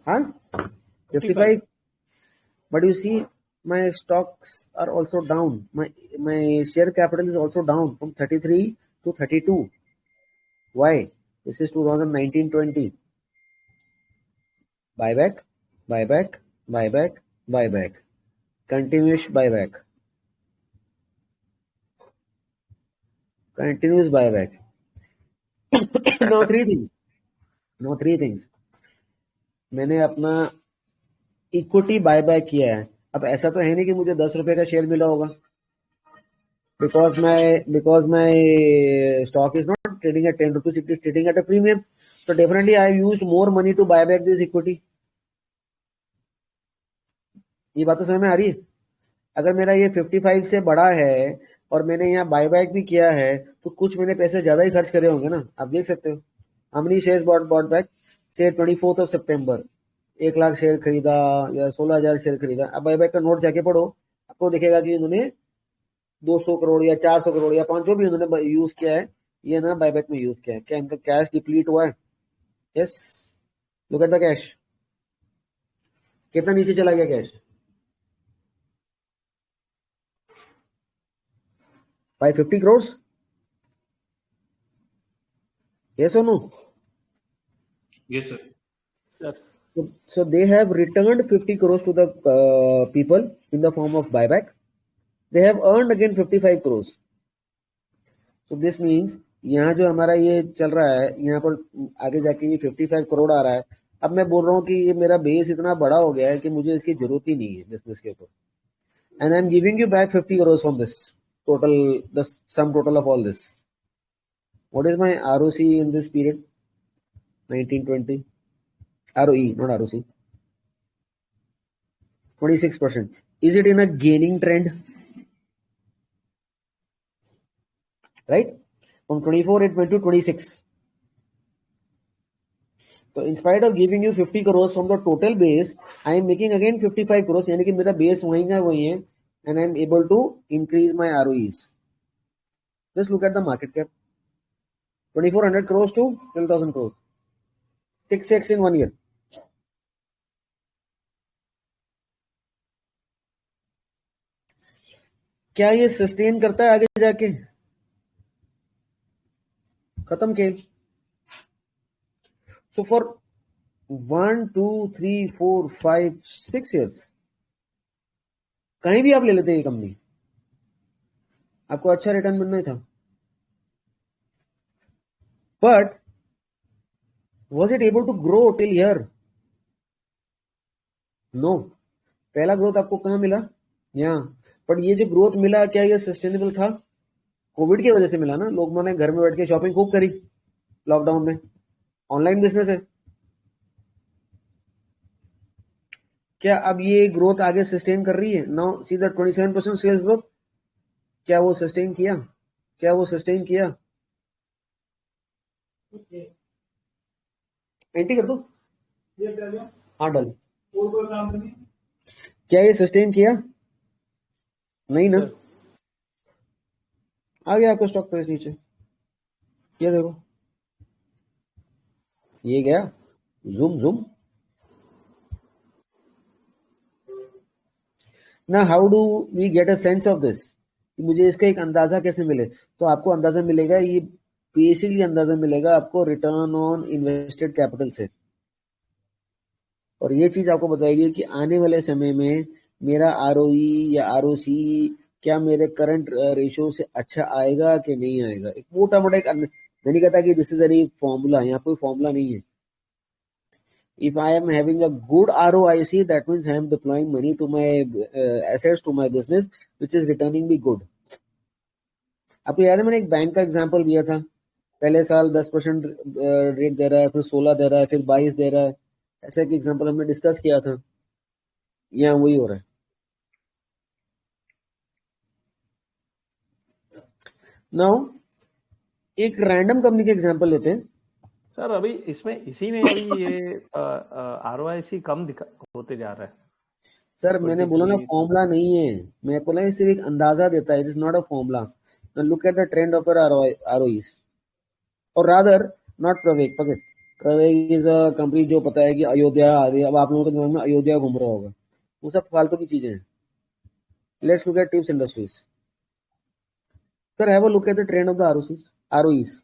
हाँ 55. But you see my stocks are also down, my share capital is also down from 33 to 32. Why? This is 2019-20. Buyback, buyback, buyback, buyback, continuous buyback, continuous buyback. Now three things. मैंने अपना इक्विटी बायबैक किया है. अब ऐसा तो है नहीं कि मुझे 10 रुपए का शेयर मिला होगा, because my stock is not trading at 10 rupees, it is trading at a premium. So definitely I have used more money to buy back this equity. ये बात तो समझ में आ रही है. अगर मेरा ये 55 से बड़ा है और मैंने यहाँ बायबैक भी किया है, तो कुछ मैंने पैसे ज्यादा ही खर्च करे होंगे ना. आप देख सकते हो how many shares bought back, say 24th of September, 1 lakh share खरीदा या 16,000 शेयर खरीदा. अब बायबैक का नोट जाके पढ़ो, आपको दिखेगा कि उन्होंने 200 करोड़ या 400 करोड़ या 500 भी उन्होंने यूज किया है, ये ना बायबैक में यूज किया है. क्या इनका कैश डिप्लीट हुआ है? Yes, look at the cash. कितना नीचे चला गया cash? by 50 crores. Yes or no? Yes, sir. So they have returned 50 crores to the people in the form of buyback. They have earned again 55 crores. So this means यहाँ जो हमारा ये चल रहा है, यहाँ पर आगे जाके ये 55 करोड़ आ रहा है. अब मैं बोल रहा हूँ कि ये मेरा बेस इतना बड़ा हो गया है कि मुझे इसकी जरूरत ही नहीं है बिजनेस के ऊपर. And I am giving you back 50 crores from this total, the sum total of all this. What is my ROC in this period? 19-20. ROE, not ROC. 26%. Is it in a gaining trend? Right? From 24 it went to 26. So in spite of giving you 50 crores from the total base, I am making again 55 crores. यानी कि मेरा base वहीं का वहीं है, and I am able to increase my ROEs. Just look at the market cap. 2400 crores to 12,000 crores. 6x in 1 year. क्या ये सस्टेन करता है आगे जाके? खत्म खेल। सो फॉर 1 2 3 4 5 6 years कहीं भी आप ले लेते ये कंपनी, आपको अच्छा रिटर्न मिलना ही था। But was it able to grow till here? No. पहला ग्रोथ आपको कहां मिला? यहाँ। बट ये जो ग्रोथ मिला, क्या ये सस्टेनेबल था? कोविड की वजह से मिला ना, लोग मैंने घर में बैठ के शॉपिंग खूब करी लॉकडाउन में, ऑनलाइन बिजनेस है। क्या अब ये ग्रोथ आगे सस्टेन कर रही है? Now see the 27% sales growth, क्या वो सस्टेन किया? क्या वो सस्टेन किया? एंटी कर दो, हाँ डाल। क्या ये सस्टेन किया? नहीं ना। सर आ गया आपको स्टॉक प्राइस नीचे, ये देखो, ये गया जूम जूम। ना how do we get a sense of this? मुझे इसका एक अंदाजा कैसे मिले? तो आपको अंदाजा मिलेगा, ये बेसिकली अंदाजा मिलेगा आपको रिटर्न ऑन इन्वेस्टेड कैपिटल से, और ये चीज आपको बताएगी कि आने वाले समय में मेरा आरओई या आरओसी क्या मेरे करंट रेशियो से अच्छा आएगा कि नहीं आएगा। एक मोटा मोटा एक, मैं नहीं कहता कि दिस इज एनी फॉर्मूला, यहाँ कोई फॉर्मूला नहीं है। If I am having a good ROIC, that means I am deploying money to my assets to my business, which is returning me good. आपको याद है मैंने एक बैंक का एग्जांपल दिया था, पहले साल 10% रेट दे रहा है, फिर 16 दे रहा है, फिर 22 दे रहा है, ऐसा एक एग्जांपल हमने डिस्कस किया था। यहाँ वही हो रहा है। नाउ एक रैंडम कंपनी के एग्जांपल लेते हैं। सर अभी इसमें इसी में अभी ये आरओआईसी कम होते जा रहा है। सर मैंने बोला ना फॉर्मूला नहीं है, मैं बोला ये सिर्फ एक अंदाजा देता है, it is not a formula. Look at the trend of ROEs, और रादर नॉट प्रवेग पकेट। प्रवेग इज अ कंपनी जो पता है कि अयोध्या आ गई, अब आप लोगों के दिमाग में अयोध्या घूम रहा होगा, वो सब फालतू की चीजें हैं। Let's look at Tips industries. Sir have a look at the trend of the ROEs.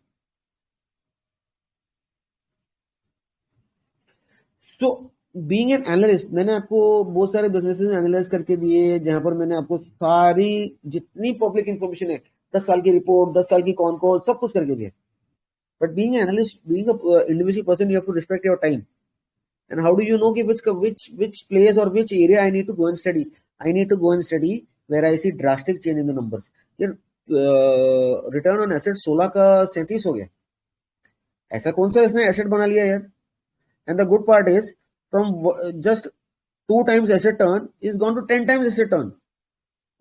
So being an analyst, मैंने आपको बहुत सारे बिजनेसेस एनालाइज करके दिए, जहां पर मैंने आपको सारी जितनी पब्लिक इंफॉर्मेशन है, 10 साल की रिपोर्ट, 10 साल की कॉन कॉल, सब कुछ करके दिया। But being analyst, being a individual person, you have to respect your time. And how do you know कि which place or which area I need to go and study? I need to go and study where I see drastic change in the numbers. यार रिटर्न ऑन एसेट 16 का 37 हो गया, ऐसा कौन सा इसने एसेट बना लिया यार? And the good part is, from just 2 times asset turn is gone to 10 times asset turn.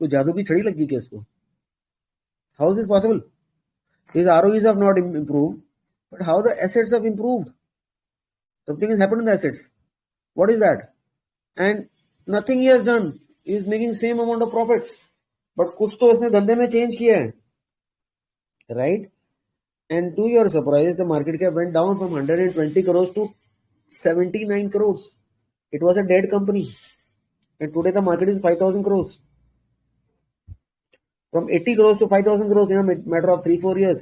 तो जादू की छड़ी लगी क्या इसको? How is this possible? His ROEs have not improved, but how the assets have improved? Something has happened in the assets. What is that? And nothing he has done. He is making same amount of profits, but कुछ तो इसने धंधे में चेंज किया है, right? And to your surprise, the market cap went down from 120 crores to 79 crores. It was a dead company, and today the market is 5,000 crores. From 80 crores to 5,000 crores in a matter of 3-4 years.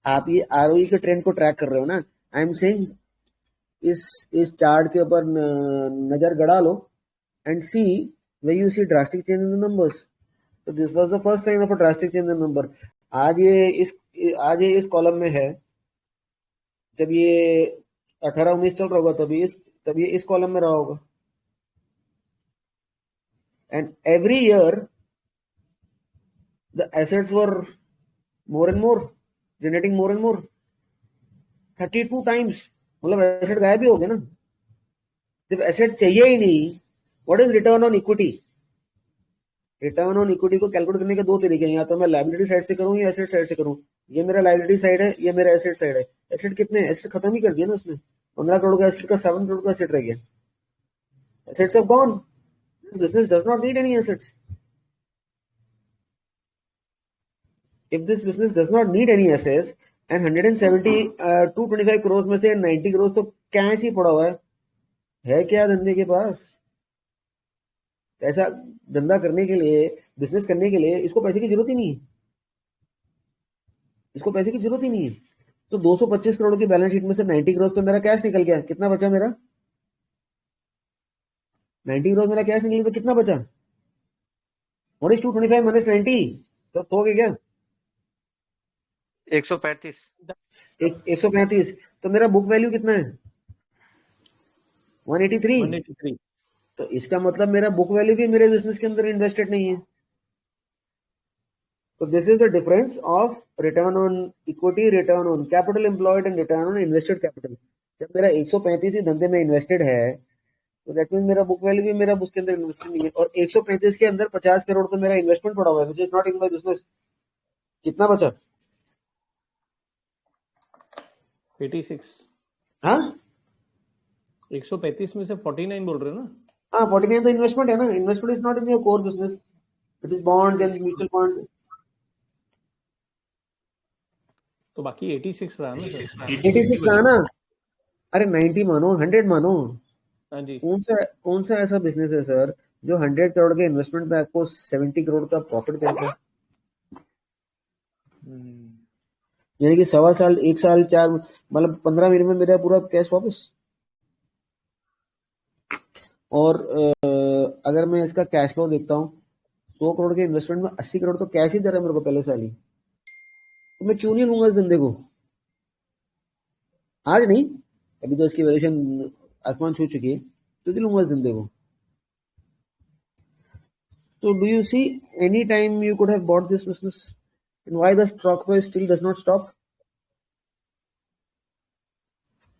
आप ये आरओई के ट्रेंड को ट्रैक कर रहे हो ना? आई एम सेइंग इस चार्ट के ऊपर नजर गड़ा लो and see where you see drastic change in the numbers. So this was the first sign of a drastic change in the number. आज ये इस कॉलम में है, जब ये 18-19 चल रहा होगा तभी ये इस कॉलम में रहा होगा। And every year the assets were more and more, generating more and more. 32 times, मतलब एसेट गायब ही हो गए ना। जब एसेट चाहिए ही नहीं, what is return on equity? Return on equity को कैलकुलेट करने के दो तरीके हैं, या तो मैं लायबिलिटी साइड से करूं या एसेट साइड से करूं। ये मेरा लायबिलिटी साइड है, ये मेरा एसेट साइड है। एसेट कितने? एसेट खत्म ही कर दिया ना उसने। 15 करोड़ का एसेट का 7 करोड़ का एसेट रह गया। Assets have gone. This business does not need any assets. If this business does not need any assets and 225 crore में से 90 करोड़ तो कैश ही पड़ा हुआ है क्या धंधे के पास? ऐसा धंधा करने के लिए, बिजनेस करने के लिए इसको पैसे की जरूरत ही नहीं है। इसको पैसे की जरूरत ही नहीं है। तो 225 करोड़ की बैलेंस शीट में से 90 करोड़ तो मेरा कैश निकल गया, कितना बचा मेरा? 90 करोड़ मेरा कैश निकली तो कितना बचा? What is 225 minus 90? तो हो गया क्या? 135। 135। तो मेरा बुक वैल्यू कितना है? 183। तो इसका मतलब मेरा बुक वैल्यू भी मेरे बिजनेस के अंदर इन्वेस्टेड नहीं है। तो this is the difference of return on equity, return on capital employed and return on invested capital. जब मेरा 135 ही धंधे में इन्वेस्टेड है तो दैट मीन मेरा बुक वैल्यू भी मेरा उसके अंदर इन्वेस्टेड नहीं है। और 135 के अंदर 50 करोड़ तो मेरा इन्वेस्टमेंट पड़ा हुआ है which is not in my business. कितना बचा? 86। हाँ 135 में से 49 बोल रहे हो ना? हाँ 49 तो इन्वेस्टमेंट है ना। Investment is not in your core business, it is bond and mutual fund. तो बाकी 86 रहा ना सर? 86 रहा ना। अरे 90 मानो, 100 मानो। हाँ जी। कौन सा ऐसा बिजनेस है सर जो 100 करोड़ के इन्वेस्टमेंट पे आपको 70 करोड़ का प्रॉफिट देता है? यानी कि 1.25 साल, 1 साल, 4 मतलब 15 महीने में मेरा पूरा कैश वापस। और अगर मैं इसका कैश फ्लो देखता हूँ 100 करोड़ के इन्वेस्टमेंट में 80 करोड़ तो कैश ही दे रहा है मेरे को पहले साल ही। तो मैं क्यों नहीं लूंगा इस धंधे को? आज नहीं, अभी तो इसकी वैल्यूएशन आसमान छू चुकी है, तो नहीं लूंगा इस धंधे को। So do you see any time you could have bought this business and why the stock price still does not stop?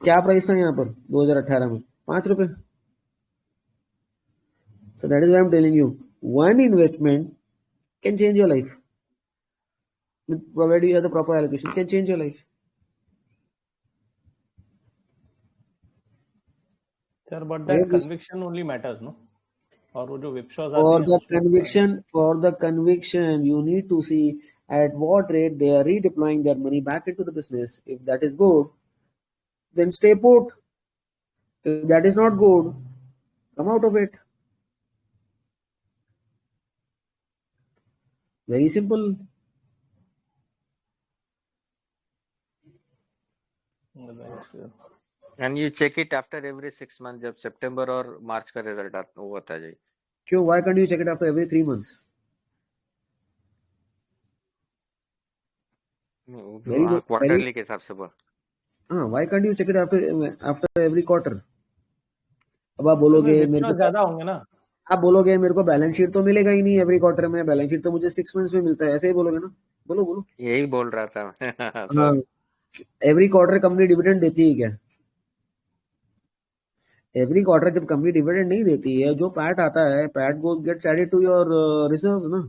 क्या प्राइस था यहाँ पर 2018 में? 5 रुपए। So that is why I'm telling you, one investment can change your life. Provided you have the proper allocation, can change your life. Sir, but that conviction only matters, no? और वो जो विपशॉस For the conviction, you need to see at what rate they are redeploying their money back into the business. If that is good, then stay put. If that is not good, come out of it. Very simple. And you check it after every 6 months जब सितंबर और मार्च का रिजल्ट वो होता है जी। क्यों? Why can't you check it after every 3 months? Quarterly के हिसाब से बोल। हाँ, why can't you check it after every quarter? अब आप बोलोगे मेरे को ज्यादा होंगे ना। आप बोलोगे मेरे को बैलेंस शीट तो मिलेगा ही नहीं एवरी क्वार्टर में, बैलेंस शीट तो मुझे 6 मंथ्स में मिलता है, ऐसे ही बोलोगे ना? बोलो। यही बोल रहा था हाँ, एवरी क्वार्टर कंपनी डिविडेंड देती है क्या? एवरी क्वार्टर जब कंपनी डिविडेंड नहीं देती है, जो पैट आता है, PAT gets added to your reserve ना।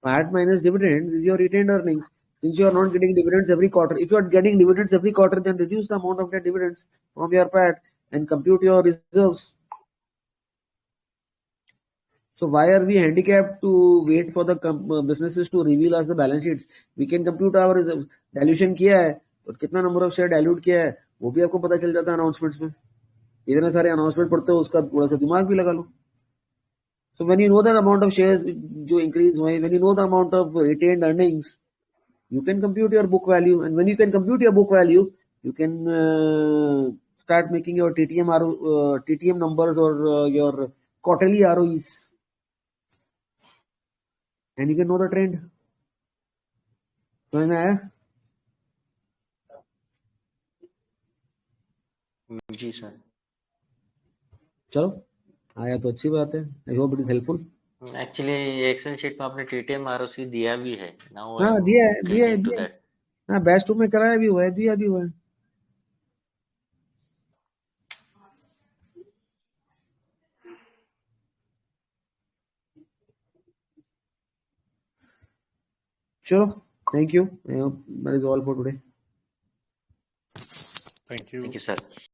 PAT minus dividend is your retained earnings. Since you are not getting dividends every quarter, if you are getting dividends every quarter, then reduce the amount of that dividends from your PAT and compute your reserves. So why are we handicapped to wait for the businesses to reveal us the balance sheets? We can compute our reserves. Dilution किया है तो कितना नंबर ऑफ शेयर डाइल्यूट किया है वो भी आपको पता चल जाता है अनाउंसमेंट्स में। इतने सारे अनाउंसमेंट पढ़ते हो, उसका थोड़ा सा दिमाग भी लगा लो। So when you know the amount of shares जो increase हुए, when you know the amount of retained earnings, you can compute your book value, and when you can compute your book value, you can start making your TTM numbers or your quarterly ROEs, and you can know the trend. समझ में आया? जी सर। चलो, आया तो अच्छी बात है। I hope it is helpful. Actually Excel sheet में आपने टीटीएम आरओसी दिया भी है। हाँ दिया है। हाँ बैच 2 में कराया भी हुआ है, दिया भी हुआ है। चलो, thank you. That is all for today. Thank you. Thank you, sir.